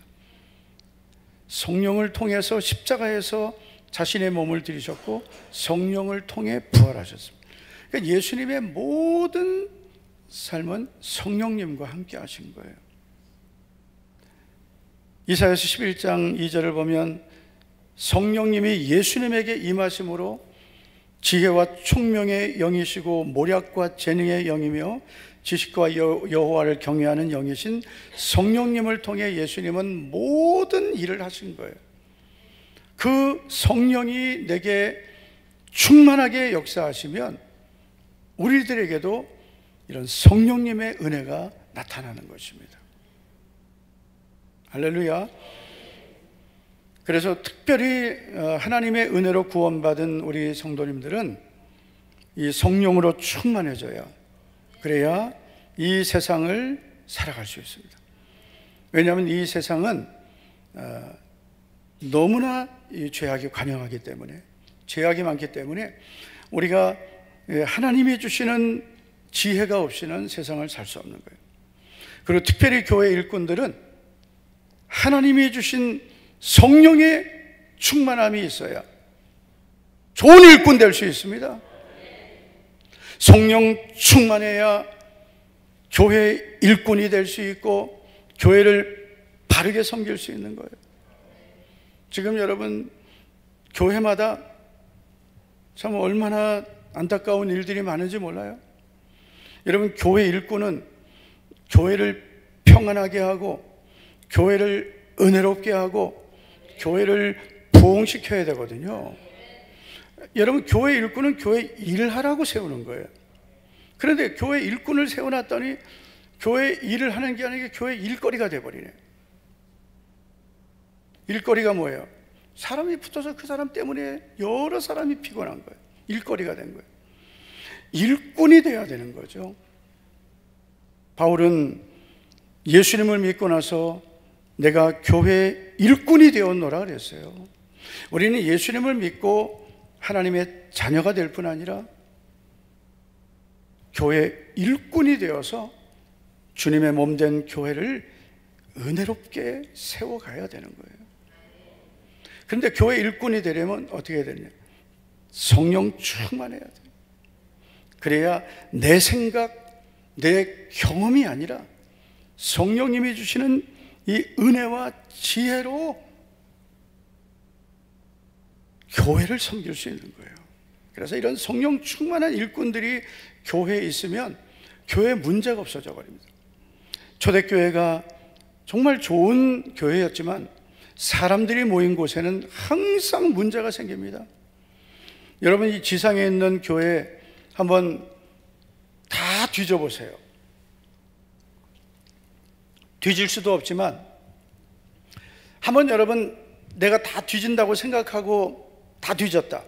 성령을 통해서 십자가에서 자신의 몸을 들이셨고 성령을 통해 부활하셨습니다. 그러니까 예수님의 모든 삶은 성령님과 함께 하신 거예요. 이사야서 11장 2절을 보면 성령님이 예수님에게 임하심으로 지혜와 총명의 영이시고 모략과 재능의 영이며 지식과 여호와를 경외하는 영이신 성령님을 통해 예수님은 모든 일을 하신 거예요. 그 성령이 내게 충만하게 역사하시면 우리들에게도 이런 성령님의 은혜가 나타나는 것입니다. 할렐루야. 그래서 특별히 하나님의 은혜로 구원받은 우리 성도님들은 이 성령으로 충만해져야, 그래야 이 세상을 살아갈 수 있습니다. 왜냐하면 이 세상은 너무나 이 죄악이 관영하기 때문에, 죄악이 많기 때문에 우리가 하나님이 주시는 지혜가 없이는 세상을 살 수 없는 거예요. 그리고 특별히 교회 일꾼들은 하나님이 주신 성령의 충만함이 있어야 좋은 일꾼 될 수 있습니다. 성령 충만해야 교회 일꾼이 될 수 있고 교회를 바르게 섬길 수 있는 거예요. 지금 여러분 교회마다 참 얼마나 안타까운 일들이 많은지 몰라요. 여러분 교회 일꾼은 교회를 평안하게 하고 교회를 은혜롭게 하고 교회를 부흥시켜야 되거든요. 여러분 교회 일꾼은 교회 일을 하라고 세우는 거예요. 그런데 교회 일꾼을 세워놨더니 교회 일을 하는 게 아니라 교회 일거리가 돼버리네. 일거리가 뭐예요? 사람이 붙어서 그 사람 때문에 여러 사람이 피곤한 거예요. 일거리가 된 거예요. 일꾼이 돼야 되는 거죠. 바울은 예수님을 믿고 나서 내가 교회 일꾼이 되었노라 그랬어요. 우리는 예수님을 믿고 하나님의 자녀가 될 뿐 아니라 교회 일꾼이 되어서 주님의 몸된 교회를 은혜롭게 세워가야 되는 거예요. 그런데 교회 일꾼이 되려면 어떻게 해야 되느냐? 성령 충만해야 돼요. 그래야 내 생각, 내 경험이 아니라 성령님이 주시는 이 은혜와 지혜로 교회를 섬길 수 있는 거예요. 그래서 이런 성령 충만한 일꾼들이 교회에 있으면 교회에 문제가 없어져 버립니다. 초대교회가 정말 좋은 교회였지만 사람들이 모인 곳에는 항상 문제가 생깁니다. 여러분 이 지상에 있는 교회 한번 다 뒤져보세요. 뒤질 수도 없지만 한번 여러분 내가 다 뒤진다고 생각하고 다 뒤졌다.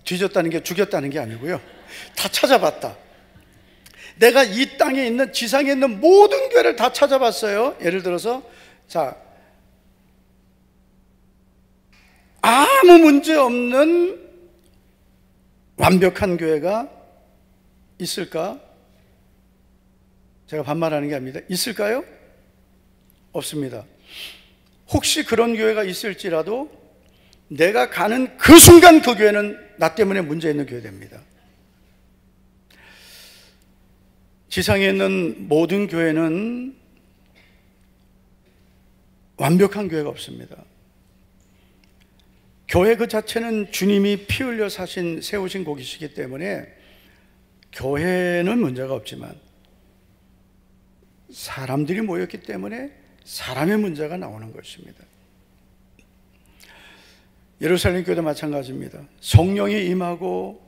뒤졌다는 게 죽였다는 게 아니고요. 다 찾아봤다. 내가 이 땅에 있는 지상에 있는 모든 교회를 다 찾아봤어요. 예를 들어서 자 아무 문제 없는 완벽한 교회가 있을까? 제가 반말하는 게 아닙니다. 있을까요? 없습니다. 혹시 그런 교회가 있을지라도 내가 가는 그 순간 그 교회는 나 때문에 문제 있는 교회 됩니다. 지상에 있는 모든 교회는 완벽한 교회가 없습니다. 교회 그 자체는 주님이 피 흘려 세우신 곳이시기 때문에 교회는 문제가 없지만 사람들이 모였기 때문에 사람의 문제가 나오는 것입니다. 예루살렘 교회도 마찬가지입니다. 성령이 임하고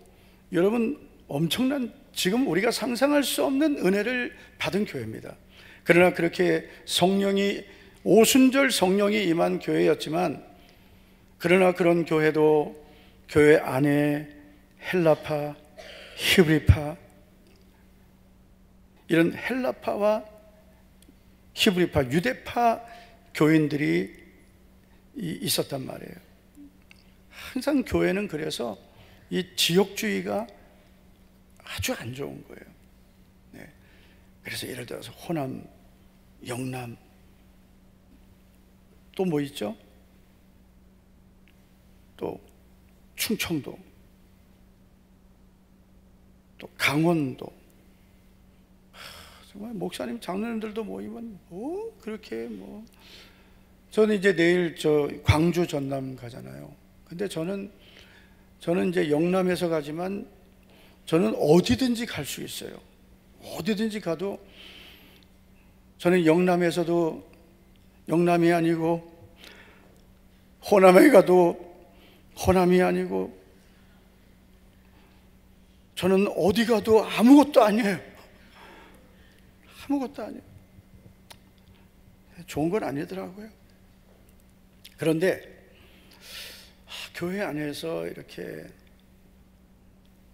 여러분 엄청난 지금 우리가 상상할 수 없는 은혜를 받은 교회입니다. 그러나 그렇게 오순절 성령이 임한 교회였지만 그러나 그런 교회도 교회 안에 헬라파, 히브리파 이런 헬라파와 히브리파, 유대파 교인들이 있었단 말이에요. 항상 교회는 그래서 이 지역주의가 아주 안 좋은 거예요. 네. 그래서 예를 들어서 호남, 영남 또 뭐 있죠? 또 충청도, 또 강원도. 정말 목사님, 장로님들도 모이면 그렇게 저는 이제 내일 광주, 전남 가잖아요. 근데 저는 이제 영남에서 가지만 저는 어디든지 갈 수 있어요. 어디든지 가도 저는 영남에서도 영남이 아니고 호남에 가도 호남이 아니고 저는 어디 가도 아무것도 아니에요. 아무것도 아니에요. 좋은 건 아니더라고요. 그런데 교회 안에서 이렇게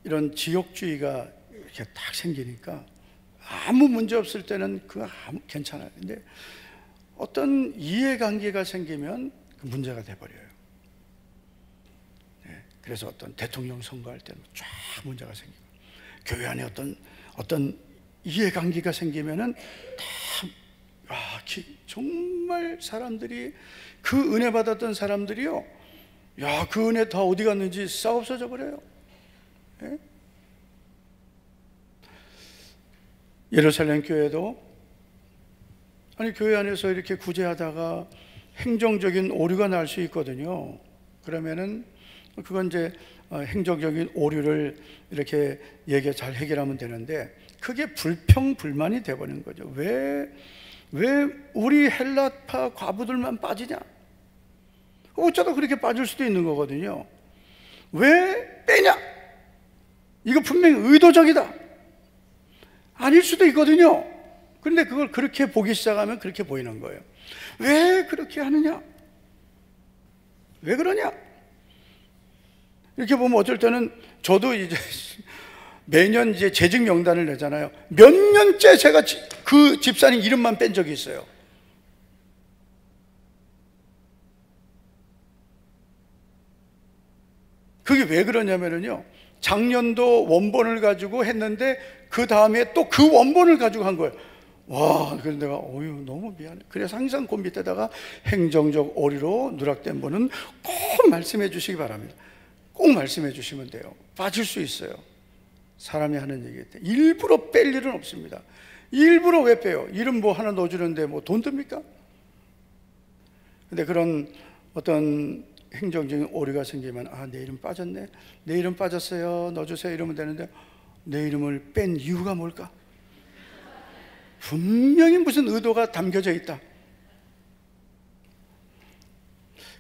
이런 지역주의가 이렇게 딱 생기니까 아무 문제 없을 때는 그거 괜찮아요. 근데 어떤 이해관계가 생기면 그 문제가 돼버려요. 네, 그래서 어떤 대통령 선거할 때는 쫙 문제가 생기고, 교회 안에 어떤 이해관계가 생기면은 다, 정말 사람들이, 그 은혜 받았던 사람들이요, 야, 그 은혜 다 어디 갔는지 싹 없어져 버려요. 네? 예루살렘 교회도, 아니 교회 안에서 이렇게 구제하다가 행정적인 오류가 날 수 있거든요. 그러면은 그건 이제 행정적인 오류를 이렇게 잘 해결하면 되는데, 그게 불평불만이 돼버리는 거죠. 왜 우리 헬라파 과부들만 빠지냐? 어쩌다 그렇게 빠질 수도 있는 거거든요. 왜 빼냐? 이거 분명히 의도적이다. 아닐 수도 있거든요. 그런데 그걸 그렇게 보기 시작하면 그렇게 보이는 거예요. 왜 그렇게 하느냐? 왜 그러냐? 이렇게 보면 어쩔 때는 저도 이제 매년 이제 재직 명단을 내잖아요. 몇 년째 제가 그 집사님 이름만 뺀 적이 있어요. 그게 왜 그러냐면요, 작년도 원본을 가지고 했는데 그 다음에 또 그 원본을 가지고 한 거예요. 와, 그래서 내가 너무 미안해. 그래서 항상 그 밑에다가 행정적 오류로 누락된 분은 꼭 말씀해 주시기 바랍니다. 꼭 말씀해 주시면 돼요. 빠질 수 있어요. 사람이 하는 얘기 때 일부러 뺄 일은 없습니다. 일부러 왜 빼요? 이름 뭐 하나 넣어주는데 뭐 돈 듭니까? 근데 그런 어떤 행정적인 오류가 생기면, 내 이름 빠졌네, 내 이름 빠졌어요, 넣어주세요, 이러면 되는데, 내 이름을 뺀 이유가 뭘까? 분명히 무슨 의도가 담겨져 있다.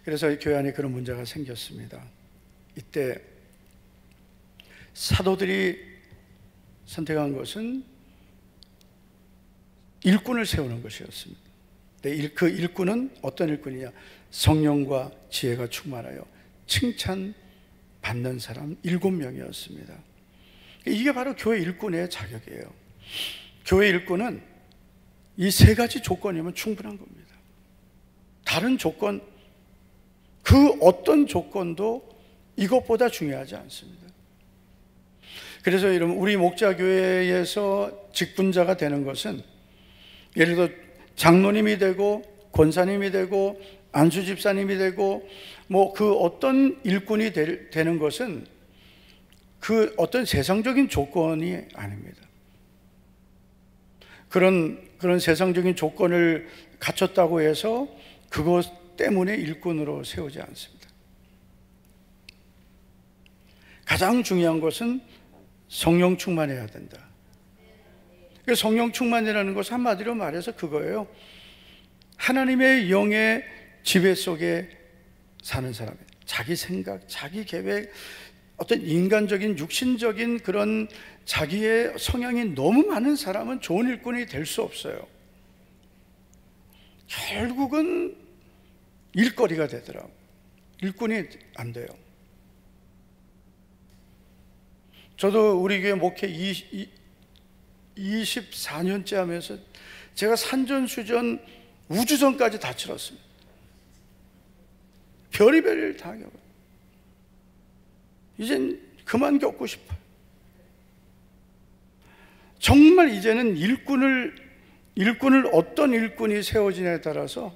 그래서 교회 안에 그런 문제가 생겼습니다. 이때 사도들이 선택한 것은 일꾼을 세우는 것이었습니다. 그 일꾼은 어떤 일꾼이냐? 성령과 지혜가 충만하여 칭찬받는 사람 7명이었습니다. 이게 바로 교회 일꾼의 자격이에요. 교회 일꾼은 이 3가지 조건이면 충분한 겁니다. 다른 조건, 그 어떤 조건도 이것보다 중요하지 않습니다. 그래서 여러분, 우리 목자교회에서 직분자가 되는 것은, 예를 들어 장로님이 되고 권사님이 되고 안수집사님이 되고 뭐 그 어떤 일꾼이 되는 것은 그 어떤 세상적인 조건이 아닙니다. 그런 세상적인 조건을 갖췄다고 해서 그것 때문에 일꾼으로 세우지 않습니다. 가장 중요한 것은 성령 충만해야 된다. 성령 충만이라는 것은 한마디로 말해서 그거예요. 하나님의 영의 지배 속에 사는 사람이에요. 자기 생각, 자기 계획, 어떤 인간적인 육신적인 그런 자기의 성향이 너무 많은 사람은 좋은 일꾼이 될 수 없어요. 결국은 일거리가 되더라고요. 일꾼이 안 돼요. 저도 우리 교회 목회 24년째 하면서 제가 산전수전 우주선까지 다 치렀습니다. 별의별 일 다 겪어요. 이젠 그만 겪고 싶어요. 정말 이제는 일꾼을 어떤 일꾼이 세워지냐에 따라서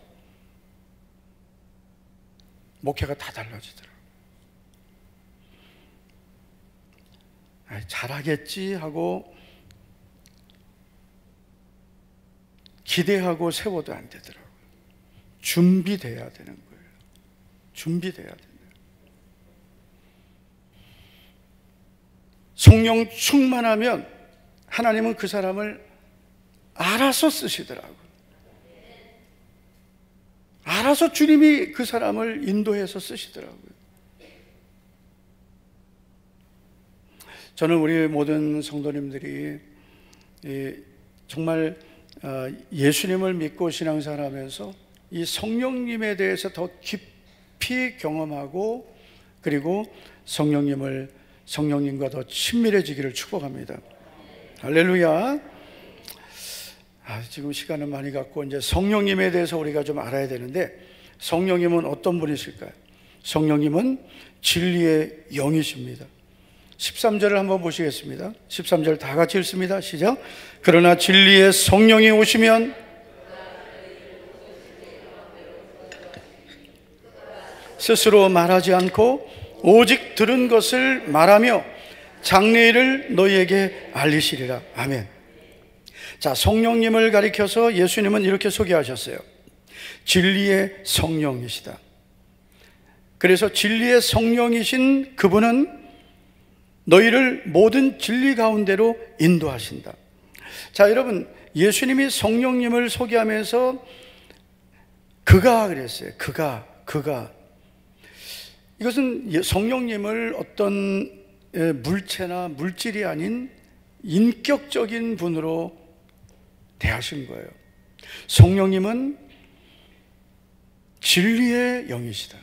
목회가 다 달라지더라고요. 잘하겠지 하고 기대하고 세워도 안 되더라고요. 준비돼야 되는 거예요. 준비돼야 됩니다. 성령 충만하면 하나님은 그 사람을 알아서 쓰시더라고요. 알아서 주님이 그 사람을 인도해서 쓰시더라고요. 저는 우리 모든 성도님들이 정말 예수님을 믿고 신앙생활하면서 이 성령님에 대해서 더 깊이 경험하고, 그리고 성령님을 성령님과 더 친밀해지기를 축복합니다. 할렐루야. 지금 시간은 많이 갖고 이제 성령님에 대해서 우리가 좀 알아야 되는데, 성령님은 어떤 분이실까요? 성령님은 진리의 영이십니다. 13절을 한번 보시겠습니다. 13절 다 같이 읽습니다. 시작. 그러나 진리의 성령이 오시면 스스로 말하지 않고 오직 들은 것을 말하며 장래일을 너희에게 알리시리라. 아멘. 자, 성령님을 가리켜서 예수님은 이렇게 소개하셨어요. 진리의 성령이시다. 그래서 진리의 성령이신 그분은 너희를 모든 진리 가운데로 인도하신다. 자, 여러분, 예수님이 성령님을 소개하면서 그가 그랬어요. 그가. 이것은 성령님을 어떤 물체나 물질이 아닌 인격적인 분으로 대하신 거예요. 성령님은 진리의 영이시다.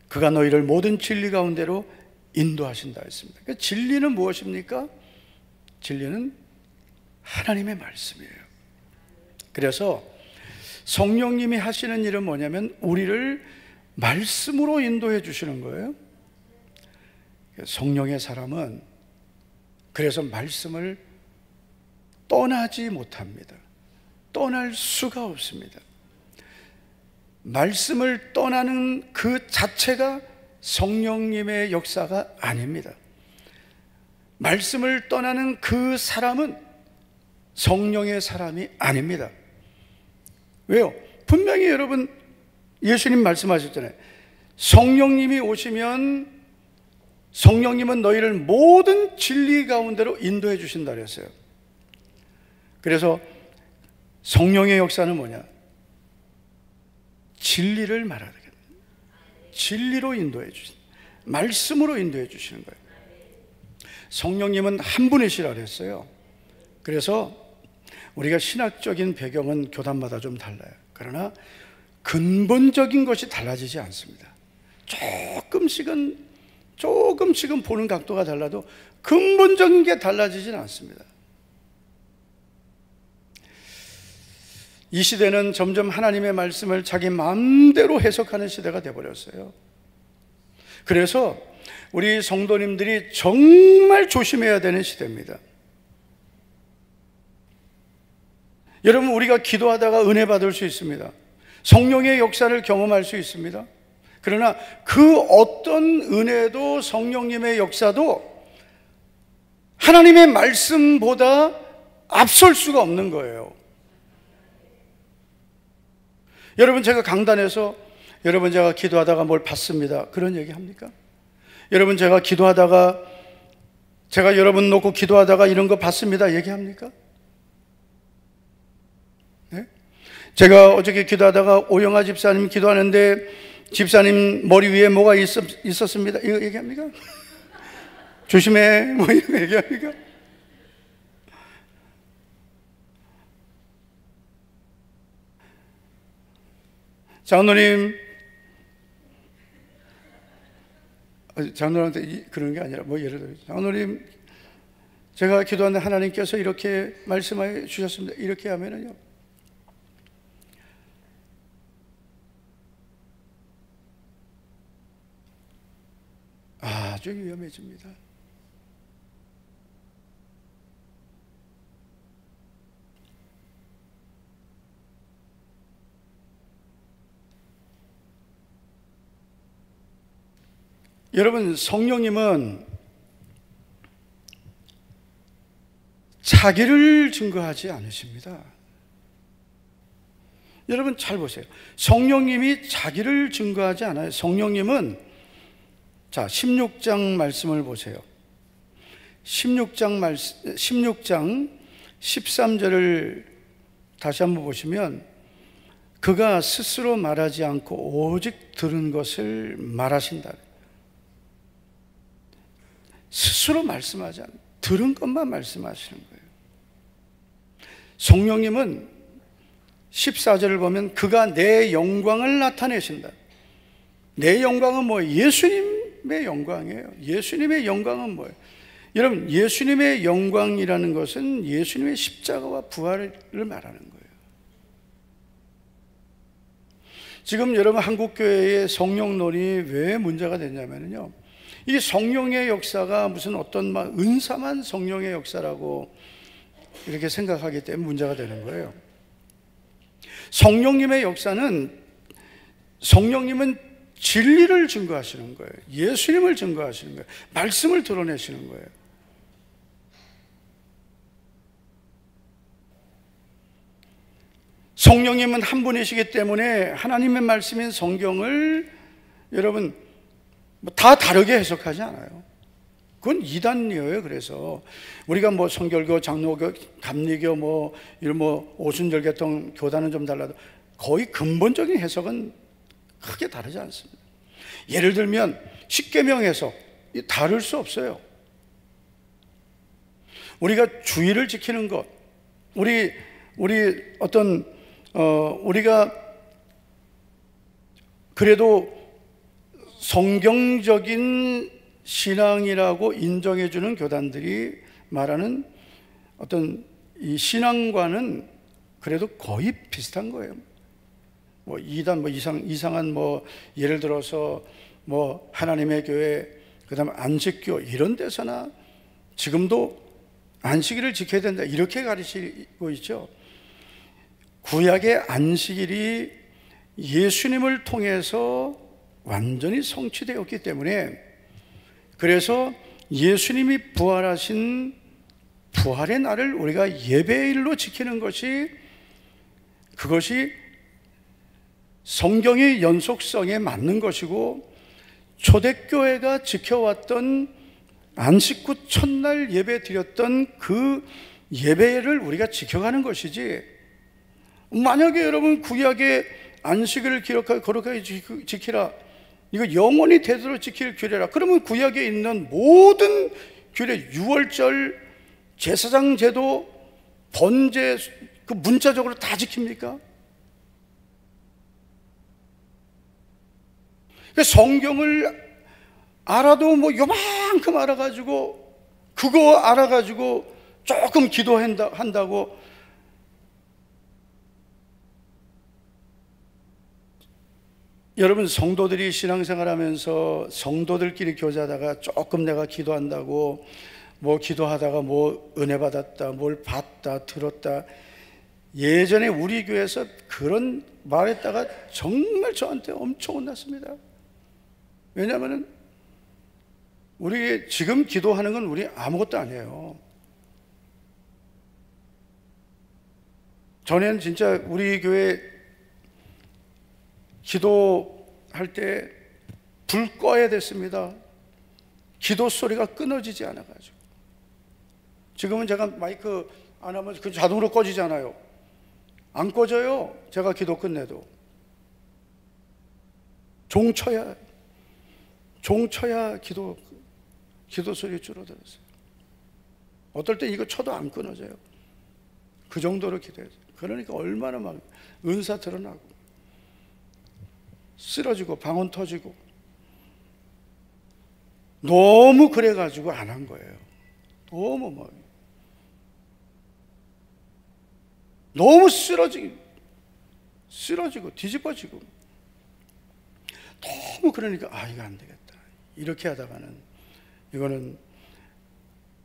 그가 너희를 모든 진리 가운데로 인도하신다 했습니다. 그러니까 진리는 무엇입니까? 진리는 하나님의 말씀이에요. 그래서 성령님이 하시는 일은 뭐냐면 우리를 말씀으로 인도해 주시는 거예요. 성령의 사람은 그래서 말씀을 떠나지 못합니다. 떠날 수가 없습니다. 말씀을 떠나는 그 자체가 성령님의 역사가 아닙니다. 말씀을 떠나는 그 사람은 성령의 사람이 아닙니다. 왜요? 분명히 여러분 예수님 말씀하셨잖아요. 성령님이 오시면 성령님은 너희를 모든 진리 가운데로 인도해 주신다 그랬어요. 그래서 성령의 역사는 뭐냐? 진리를 말하는 거예요. 진리로 인도해 주신, 말씀으로 인도해 주시는 거예요. 성령님은 한 분이시라 그랬어요. 그래서 우리가 신학적인 배경은 교단마다 좀 달라요. 그러나 근본적인 것이 달라지지 않습니다. 조금씩은 보는 각도가 달라도 근본적인 게 달라지진 않습니다. 이 시대는 점점 하나님의 말씀을 자기 마음대로 해석하는 시대가 되어버렸어요. 그래서 우리 성도님들이 정말 조심해야 되는 시대입니다. 여러분, 우리가 기도하다가 은혜 받을 수 있습니다. 성령의 역사를 경험할 수 있습니다. 그러나 그 어떤 은혜도 성령님의 역사도 하나님의 말씀보다 앞설 수가 없는 거예요. 여러분, 제가 강단에서 여러분 제가 기도하다가 뭘 받습니다, 그런 얘기 합니까? 여러분, 제가 기도하다가 제가 여러분 놓고 기도하다가 이런 거 받습니다 얘기합니까? 네? 제가 어저께 기도하다가 오영아 집사님 기도하는데 집사님 머리 위에 뭐가 있었습니다 이거 얘기합니까? 조심해 뭐 이런 거 얘기합니까? 장로님한테 그러는 게 아니라 뭐 예를 들어 장로님 제가 기도하는데 하나님께서 이렇게 말씀해 주셨습니다 이렇게 하면은요 아주 위험해집니다. 여러분, 성령님은 자기를 증거하지 않으십니다. 여러분 잘 보세요. 성령님이 자기를 증거하지 않아요. 성령님은 자 16장 말씀을 보세요. 16장 13절을 다시 한번 보시면 그가 스스로 말하지 않고 오직 들은 것을 말하신다. 스스로 말씀하지 않고 들은 것만 말씀하시는 거예요. 성령님은 14절을 보면 그가 내 영광을 나타내신다. 내 영광은 뭐 예수님 예수님의 영광이에요. 예수님의 영광은 뭐예요? 여러분, 예수님의 영광이라는 것은 예수님의 십자가와 부활을 말하는 거예요. 지금 여러분 한국교회의 성령론이 왜 문제가 됐냐면요, 이 성령의 역사가 무슨 어떤 막 은사만 성령의 역사라고 이렇게 생각하기 때문에 문제가 되는 거예요. 성령님의 역사는, 성령님은 진리를 증거하시는 거예요. 예수님을 증거하시는 거예요. 말씀을 드러내시는 거예요. 성령님은 한 분이시기 때문에 하나님의 말씀인 성경을 여러분 다 다르게 해석하지 않아요. 그건 이단이에요. 그래서 우리가 뭐 성결교, 장로교, 감리교 이런 오순절개통 교단은 좀 달라도 거의 근본적인 해석은 크게 다르지 않습니다. 예를 들면 십계명 해석 다를 수 없어요. 우리가 주의를 지키는 것, 우리 어떤 우리가 그래도 성경적인 신앙이라고 인정해주는 교단들이 말하는 어떤 이 신앙과는 그래도 거의 비슷한 거예요. 이단 이상한 예를 들어서 하나님의 교회, 그다음에 안식교 이런 데서나 지금도 안식일을 지켜야 된다 이렇게 가르치고 있죠. 구약의 안식일이 예수님을 통해서 완전히 성취되었기 때문에, 그래서 예수님이 부활하신 부활의 날을 우리가 예배일로 지키는 것이, 그것이 성경의 연속성에 맞는 것이고 초대교회가 지켜왔던 안식 후 첫날 예배 드렸던 그 예배를 우리가 지켜가는 것이지, 만약에 여러분 구약의 안식일을 거룩하게 지키라, 이거 영원히 되도록 지킬 규례라, 그러면 구약에 있는 모든 규례, 유월절, 제사장 제도, 번제, 그 문자적으로 다 지킵니까? 성경을 알아도 요만큼 알아가지고, 그거 알아가지고 조금 기도한다고 여러분, 성도들이 신앙생활 하면서 성도들끼리 교제하다가 조금 내가 기도한다고 기도하다가 은혜 받았다, 뭘 봤다, 들었다, 예전에 우리 교회에서 그런 말했다가 정말 저한테 엄청 혼났습니다. 왜냐하면 우리 지금 기도하는 건 우리 아무것도 아니에요. 전에는 진짜 우리 교회 기도할 때 불 꺼야 됐습니다. 기도 소리가 끊어지지 않아가지고. 지금은 제가 마이크 안 하면 그 자동으로 꺼지잖아요. 안 꺼져요. 제가 기도 끝내도. 종쳐야 기도 소리 줄어들었어요. 어떨 때 이거 쳐도 안 끊어져요. 그 정도로 기도했어요. 그러니까 얼마나 막 은사 드러나고 쓰러지고 방언 터지고 너무 그래가지고 안 한 거예요. 너무 쓰러지고 뒤집어지고 너무 그러니까 이거 안 되겠다. 이렇게 하다가는 이거는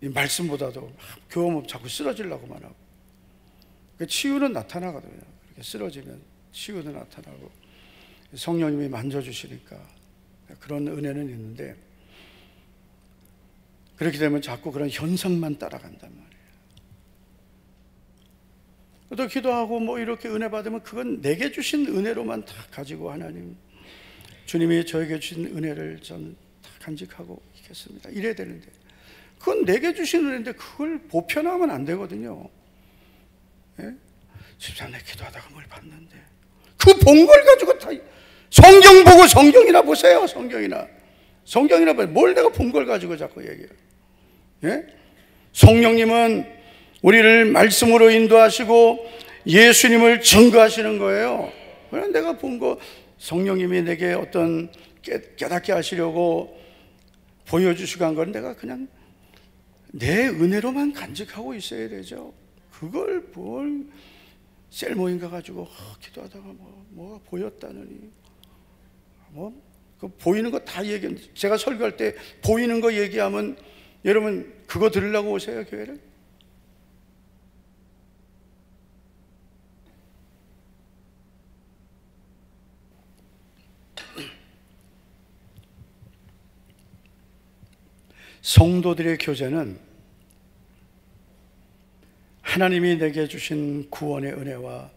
이 말씀보다도 교훈 자꾸 쓰러지려고만 하고, 치유는 나타나거든요. 이렇게 쓰러지면 치유도 나타나고 성령님이 만져주시니까 그런 은혜는 있는데, 그렇게 되면 자꾸 그런 현상만 따라간단 말이에요. 또 기도하고 이렇게 은혜 받으면 그건 내게 주신 은혜로만 다 가지고, 하나님 주님이 저에게 주신 은혜를 전 다 간직하고 있겠습니다, 이래야 되는데, 그건 내게 주신 은혜인데 그걸 보편화하면 안 되거든요. 예? 집사님 내 기도하다가 뭘 봤는데, 그 본 걸 가지고 다 성경 보고 성경이나 보세요. 성경이나 보세요. 뭘 내가 본 걸 가지고 자꾸 얘기해요. 예? 성령님은 우리를 말씀으로 인도하시고 예수님을 증거하시는 거예요. 그래서 내가 본 거 성령님이 내게 어떤 깨닫게 하시려고 보여주시고 한 건 내가 그냥 내 은혜로만 간직하고 있어야 되죠. 그걸 뭘 셀 모임 가가지고 기도하다가 뭐가 보였다느니 그 보이는 거 다 얘기. 제가 설교할 때 보이는 거 얘기하면 여러분 그거 들으려고 오세요, 교회를? 성도들의 교제는 하나님이 내게 주신 구원의 은혜와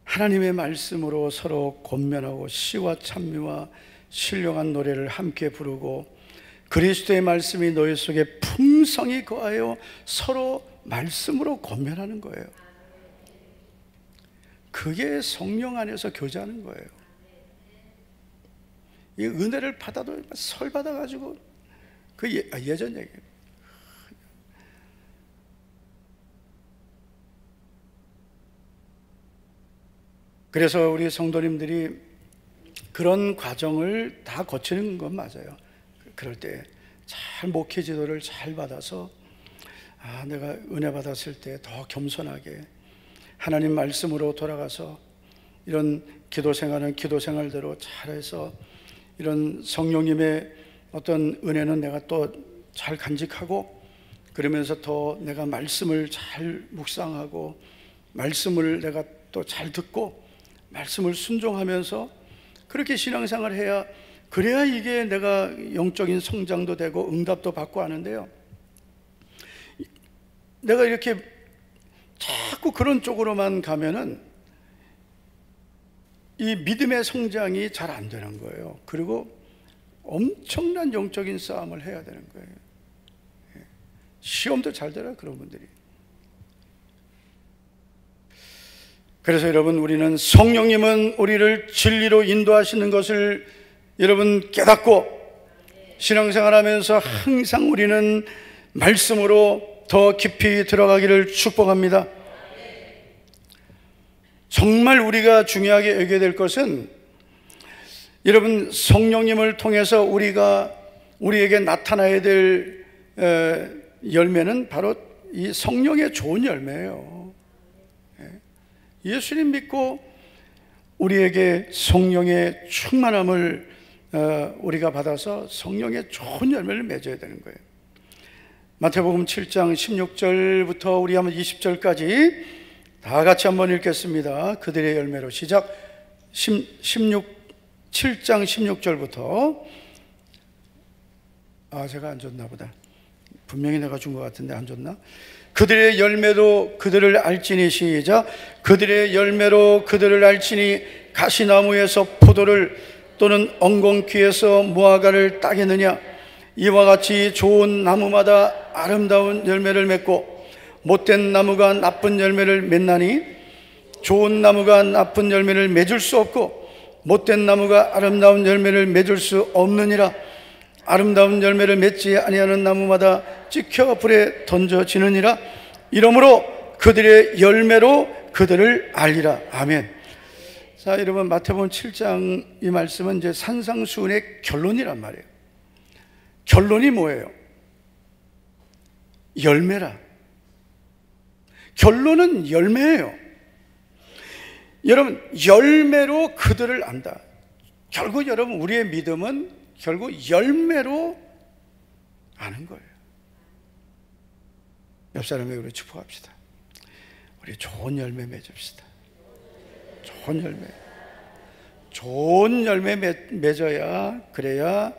하나님의 말씀으로 서로 권면하고 시와 찬미와 신령한 노래를 함께 부르고 그리스도의 말씀이 너희 속에 풍성히 거하여 서로 말씀으로 권면하는 거예요. 그게 성령 안에서 교제하는 거예요. 이 은혜를 받아도 설 받아가지고 그 예전 얘기예요. 그래서 우리 성도님들이 그런 과정을 다 거치는 건 맞아요. 그럴 때 잘 목회 지도를 잘 받아서 내가 은혜 받았을 때 더 겸손하게 하나님 말씀으로 돌아가서 이런 기도 생활은 기도 생활대로 잘해서 이런 성령님의 어떤 은혜는 내가 또 잘 간직하고 그러면서 더 내가 말씀을 잘 묵상하고 말씀을 내가 또 잘 듣고 말씀을 순종하면서 그렇게 신앙생활을 해야 그래야 이게 내가 영적인 성장도 되고 응답도 받고 하는데요. 내가 이렇게 자꾸 그런 쪽으로만 가면은 이 믿음의 성장이 잘 안 되는 거예요. 그리고 엄청난 영적인 싸움을 해야 되는 거예요. 시험도 잘 되라 그런 분들이. 그래서 여러분 우리는 성령님은 우리를 진리로 인도하시는 것을 여러분 깨닫고 신앙생활하면서 항상 우리는 말씀으로 더 깊이 들어가기를 축복합니다. 정말 우리가 중요하게 여겨야 될 것은 여러분 성령님을 통해서 우리에게 나타나야 될 열매는 바로 이 성령의 좋은 열매예요. 예수님 믿고 우리에게 성령의 충만함을 우리가 받아서 성령의 좋은 열매를 맺어야 되는 거예요. 마태복음 7장 16절부터 우리 한번 20절까지 다 같이 한번 읽겠습니다. 그들의 열매로 시작. 7장 16절부터 제가 안 줬나 보다. 분명히 내가 준 것 같은데 안 줬나? 그들의 열매로 그들을 알지니 시작. 그들의 열매로 그들을 알지니 가시나무에서 포도를 또는 엉겅퀴에서 무화과를 따겠느냐? 이와 같이 좋은 나무마다 아름다운 열매를 맺고 못된 나무가 나쁜 열매를 맺나니 좋은 나무가 나쁜 열매를 맺을 수 없고 못된 나무가 아름다운 열매를 맺을 수 없느니라. 아름다운 열매를 맺지 아니하는 나무마다 찍혀 불에 던져지느니라. 이러므로 그들의 열매로 그들을 알리라. 아멘. 자, 여러분 마태복음 7장 이 말씀은 이제 산상수훈의 결론이란 말이에요. 결론이 뭐예요? 열매라. 결론은 열매예요. 여러분 열매로 그들을 안다. 결국 여러분 우리의 믿음은 결국 열매로 아는 거예요. 옆 사람에게 우리 축복합시다. 우리 좋은 열매 맺읍시다. 좋은 열매 맺어야 그래야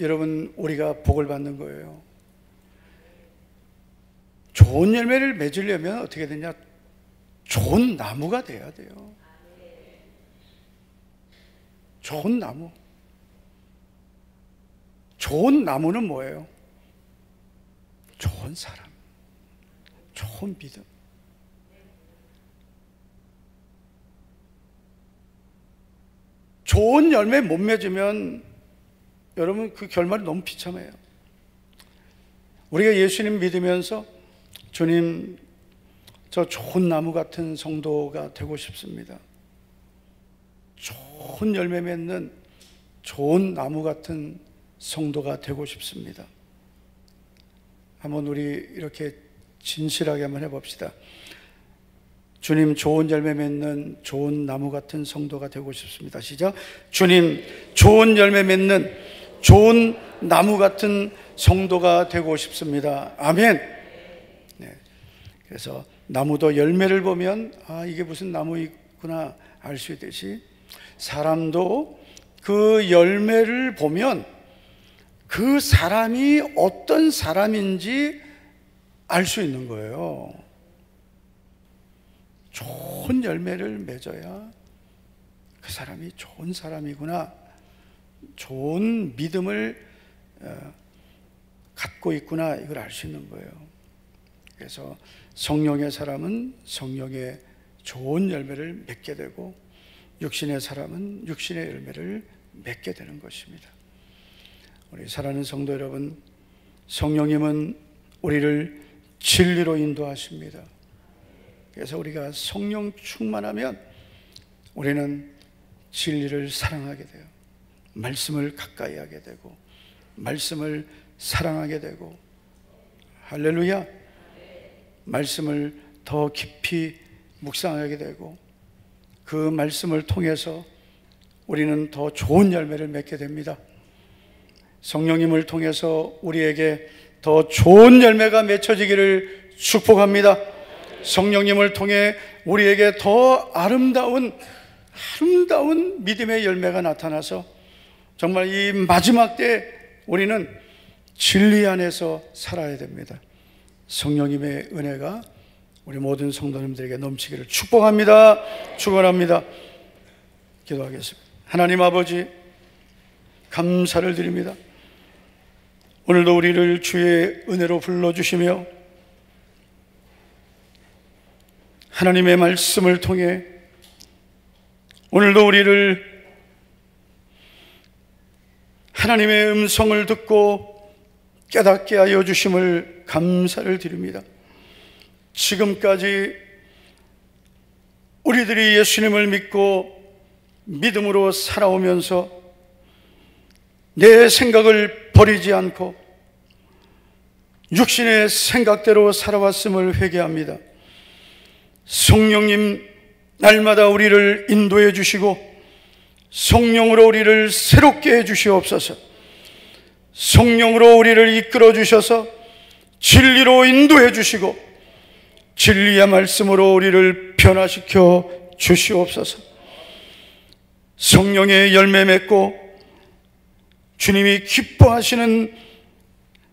여러분 우리가 복을 받는 거예요. 좋은 열매를 맺으려면 어떻게 되냐? 좋은 나무가 돼야 돼요. 좋은 나무. 좋은 나무는 뭐예요? 좋은 사람, 좋은 믿음. 좋은 열매 못 맺으면 여러분 그 결말이 너무 비참해요. 우리가 예수님 믿으면서 주님 저 좋은 나무 같은 성도가 되고 싶습니다. 좋은 열매 맺는 좋은 나무 같은 성도가 되고 싶습니다. 한번 우리 이렇게 진실하게 한번 해봅시다. 주님, 좋은 열매 맺는 좋은 나무 같은 성도가 되고 싶습니다. 시작. 주님, 좋은 열매 맺는 좋은 나무 같은 성도가 되고 싶습니다. 아멘. 네. 그래서 나무도 열매를 보면 이게 무슨 나무이구나 알 수 있듯이 사람도 그 열매를 보면 그 사람이 어떤 사람인지 알 수 있는 거예요. 좋은 열매를 맺어야 그 사람이 좋은 사람이구나, 좋은 믿음을 갖고 있구나, 이걸 알 수 있는 거예요. 그래서 성령의 사람은 성령의 좋은 열매를 맺게 되고, 육신의 사람은 육신의 열매를 맺게 되는 것입니다. 우리 사랑하는 성도 여러분, 성령님은 우리를 진리로 인도하십니다. 그래서 우리가 성령 충만하면 우리는 진리를 사랑하게 돼요. 말씀을 가까이 하게 되고, 말씀을 사랑하게 되고, 할렐루야, 말씀을 더 깊이 묵상하게 되고, 그 말씀을 통해서 우리는 더 좋은 열매를 맺게 됩니다. 성령님을 통해서 우리에게 더 좋은 열매가 맺혀지기를 축복합니다. 성령님을 통해 우리에게 더 아름다운 믿음의 열매가 나타나서 정말 이 마지막 때 우리는 진리 안에서 살아야 됩니다. 성령님의 은혜가 우리 모든 성도님들에게 넘치기를 축복합니다. 축원합니다. 기도하겠습니다. 하나님 아버지, 감사를 드립니다. 오늘도 우리를 주의 은혜로 불러주시며 하나님의 말씀을 통해 오늘도 우리를 하나님의 음성을 듣고 깨닫게 하여 주심을 감사를 드립니다. 지금까지 우리들이 예수님을 믿고 믿음으로 살아오면서 내 생각을 버리지 않고 육신의 생각대로 살아왔음을 회개합니다. 성령님, 날마다 우리를 인도해 주시고 성령으로 우리를 새롭게 해 주시옵소서. 성령으로 우리를 이끌어 주셔서 진리로 인도해 주시고 진리의 말씀으로 우리를 변화시켜 주시옵소서. 성령의 열매 맺고 주님이 기뻐하시는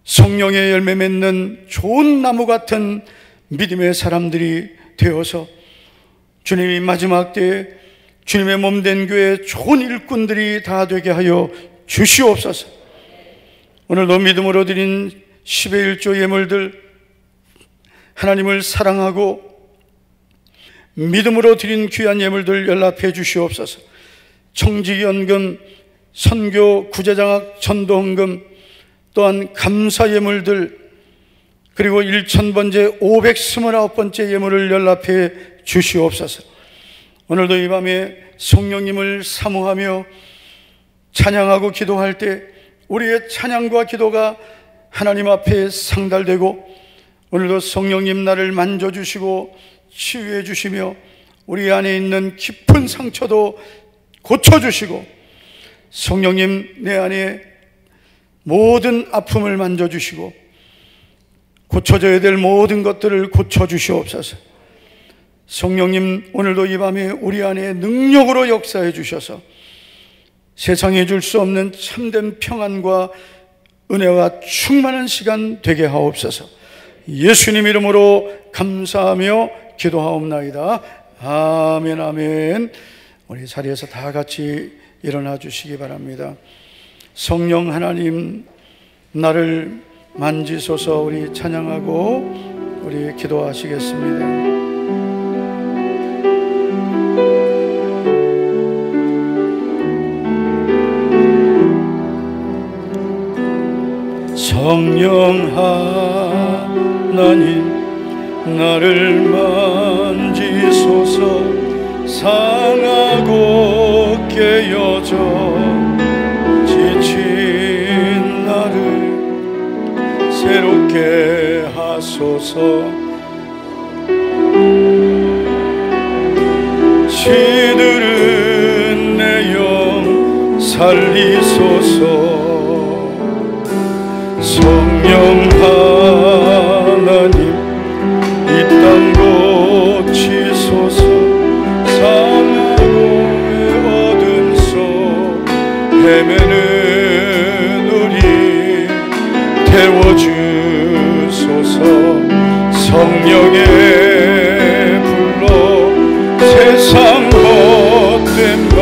성령의 열매 맺는 좋은 나무 같은 믿음의 사람들이 되어서 주님이 마지막 때에 주님의 몸된 교회 좋은 일꾼들이 다 되게 하여 주시옵소서. 오늘도 믿음으로 드린 10의 1조 예물들 하나님을 사랑하고 믿음으로 드린 귀한 예물들 연락해 주시옵소서. 청지연금, 선교 구제장학 전도헌금, 또한 감사 예물들, 그리고 1000번째 529번째 예물을 연락해 주시옵소서. 오늘도 이 밤에 성령님을 사모하며 찬양하고 기도할 때 우리의 찬양과 기도가 하나님 앞에 상달되고, 오늘도 성령님 나를 만져주시고 치유해 주시며 우리 안에 있는 깊은 상처도 고쳐주시고, 성령님 내 안에 모든 아픔을 만져주시고 고쳐져야 될 모든 것들을 고쳐주시옵소서. 성령님, 오늘도 이 밤에 우리 안에 능력으로 역사해 주셔서 세상에 줄 수 없는 참된 평안과 은혜와 충만한 시간 되게 하옵소서. 예수님 이름으로 감사하며 기도하옵나이다. 아멘, 아멘. 우리 자리에서 다 같이 일어나 주시기 바랍니다. 성령 하나님, 나를 만지소서. 우리 찬양하고 우리 기도하시겠습니다. 성령 하나님, 나를 만지소서. 상하고 깨어져 새롭게 하소서. 시들은 내 영 살리소서. 성령 하나님 이 땅 고치소서. 사망의 어둠 속 헤매는 우리 태워주소서. 성령의 불로 세상 헛된 밤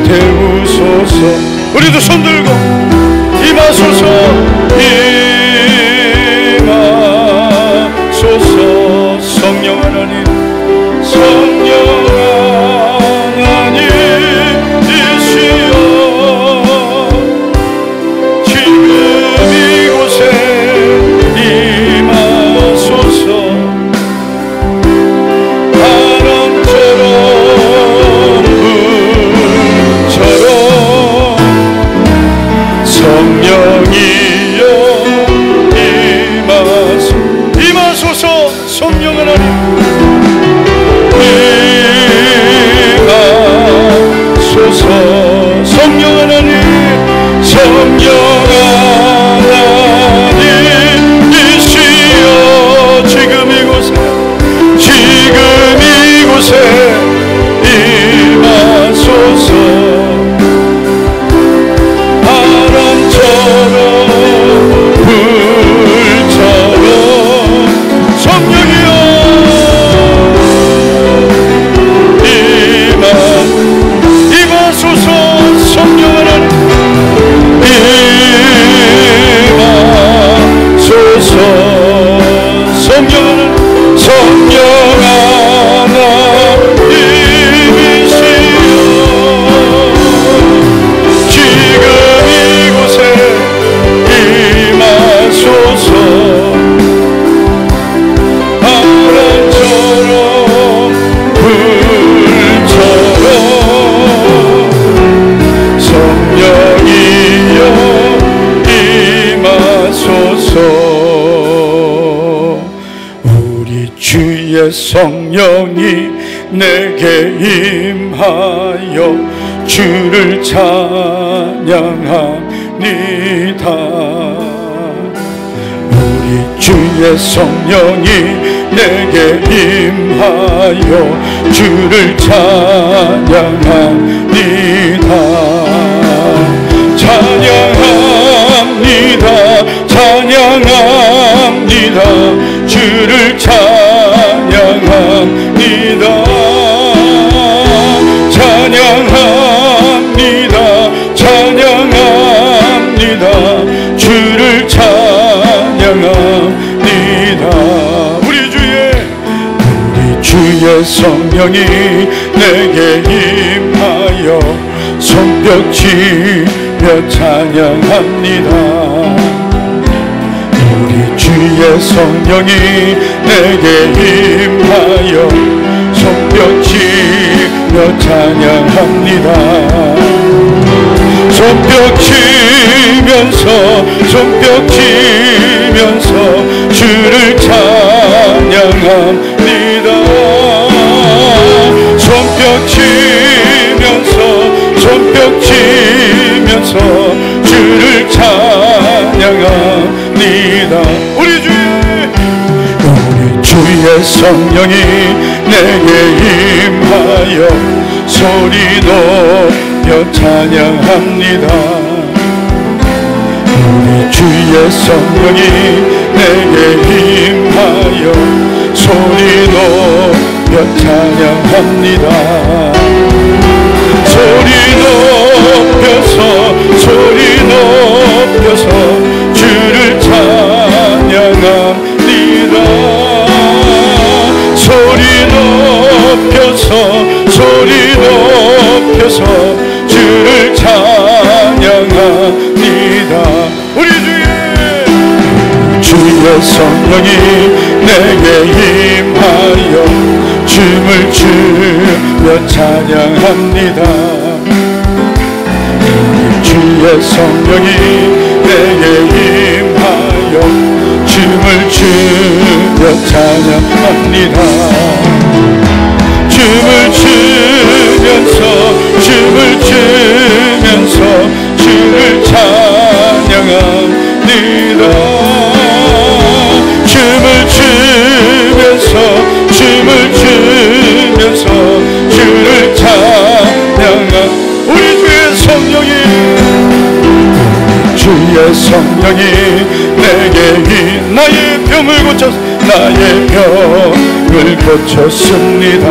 태우소서. 우리도 손들고 임하소서. 임하소서. 성령 하나님, 성령 하나님이시여 지금 이곳에 임하소서. 바람처럼 불처럼 성령이여 임하소서. 성령 하나님 임하소서. 성령 하나님, 성령 하나님이시여 지금 이곳에 임하소서. 바람처럼 불처럼 성령이여 임하소서. 성령 하나님 임하소서. 성령 하나님, 성령 하나님이시여 지금 이곳에 임하소서. 바람처럼 불처럼 성령이여 임하소서. 우리 주의 성령이 내게 임하여 주를 찬양합니다. 우리 주의 성령이 내게 임하여 주를 찬양합니다. 찬양합니다. 찬양합니다. 주를 찬양합니다. 찬양합니다. 찬양합니다. 주를 찬양합니다. 우리 주의 성령이 내게 임하여 손뼉 치며 찬양합니다. 우리 주의 성령이 내게 임하여 손뼉 치며 찬양합니다. 손뼉 치면서 주를 찬양합니다. 손뼉 치면서 주를 찬양합니다. 우리 주의 성령이 내게 임하여 소리 높여 찬양합니다. 우리 주의 성령이 내게 임하여 소리 높여 찬양합니다. 소리 높여서 주를 찬양합니다. 소리 높여서 주를 찬양합니다. 우리 주의 성령이 내게 임하여 춤을 추며 찬양합니다. 주의 성령이 내게 임하여 춤을 추며 찬양합니다. 춤을 추면서 춤을 추면서 주를 찬양합니다. 춤을 추면서 춤을 추면서 주를 찬양한 우리 주의 성령이 주의 성령이 내게 나의 병을 고쳤습니다.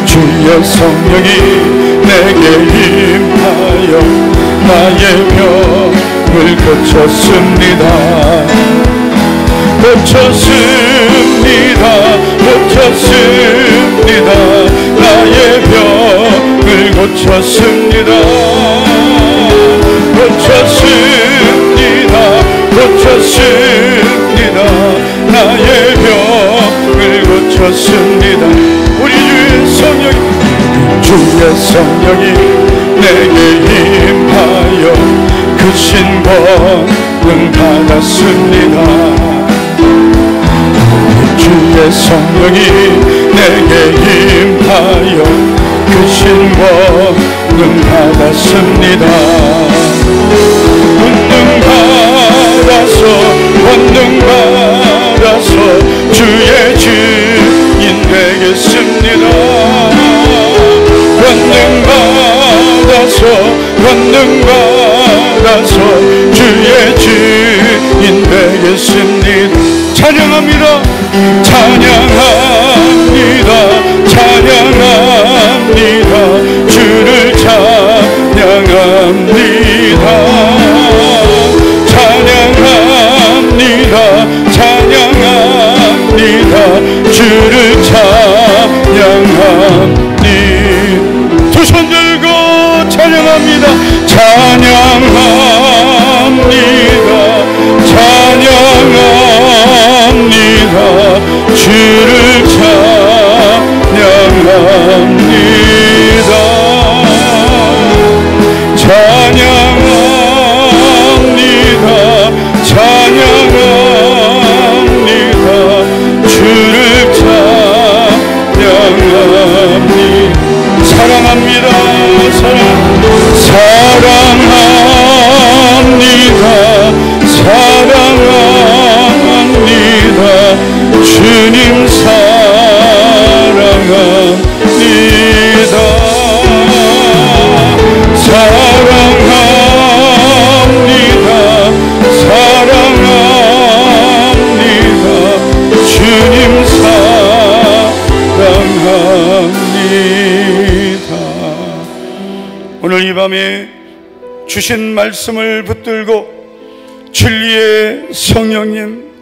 주의 성령이 내게 임하여 나의 병을 고쳤습니다. 나의 병을 고쳤습니다. 나의 병을 고쳤습니다. 우리 주의 성령이 내게 임하여 그 신권을 받았습니다. 주의 성령이 내게 임하여 그 신권을 받았습니다. 권능 받아서 주의 주인 되겠습니다. 권능 받아서 주의 주인 되겠습니다. 찬양합니다. 주를 찬양합니다. 주를 찬양합니다. 두 손 들고 찬양합니다. 주를 찬양합니다. 주를 찬양합니다. 사랑합니다. 주님 사랑합니다. 주님 사랑합니다. 오늘 이 밤에 주신 말씀을 붙들고 진리의 성령님,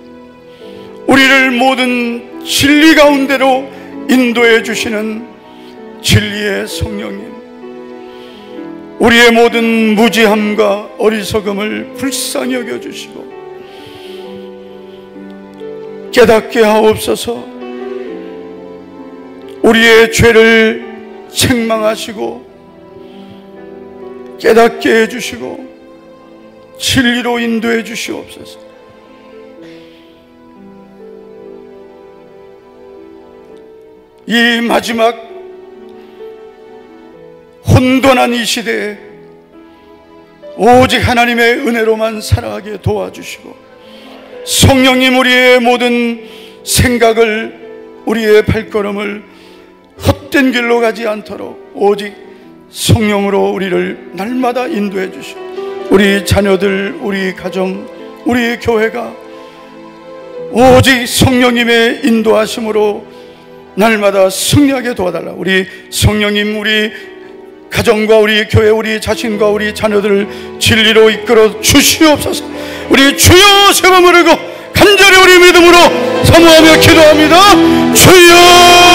우리를 모든 진리 가운데로 인도해 주시는 진리의 성령님, 우리의 모든 무지함과 어리석음을 불쌍히 여겨주시고 깨닫게 하옵소서. 우리의 죄를 책망하시고 깨닫게 해주시고 진리로 인도해 주시옵소서. 이 마지막 혼돈한 이 시대에 오직 하나님의 은혜로만 살아가게 도와주시고, 성령님 우리의 모든 생각을, 우리의 발걸음을 헛된 길로 가지 않도록 오직 성령으로 우리를 날마다 인도해 주시고, 우리 자녀들, 우리 가정, 우리 교회가 오직 성령님의 인도하심으로 날마다 승리하게 도와달라. 우리 성령님, 우리 가정과 우리 교회, 우리 자신과 우리 자녀들을 진리로 이끌어 주시옵소서. 우리 주여 세 번 부르고 간절히 우리 믿음으로 사모하며 기도합니다. 주여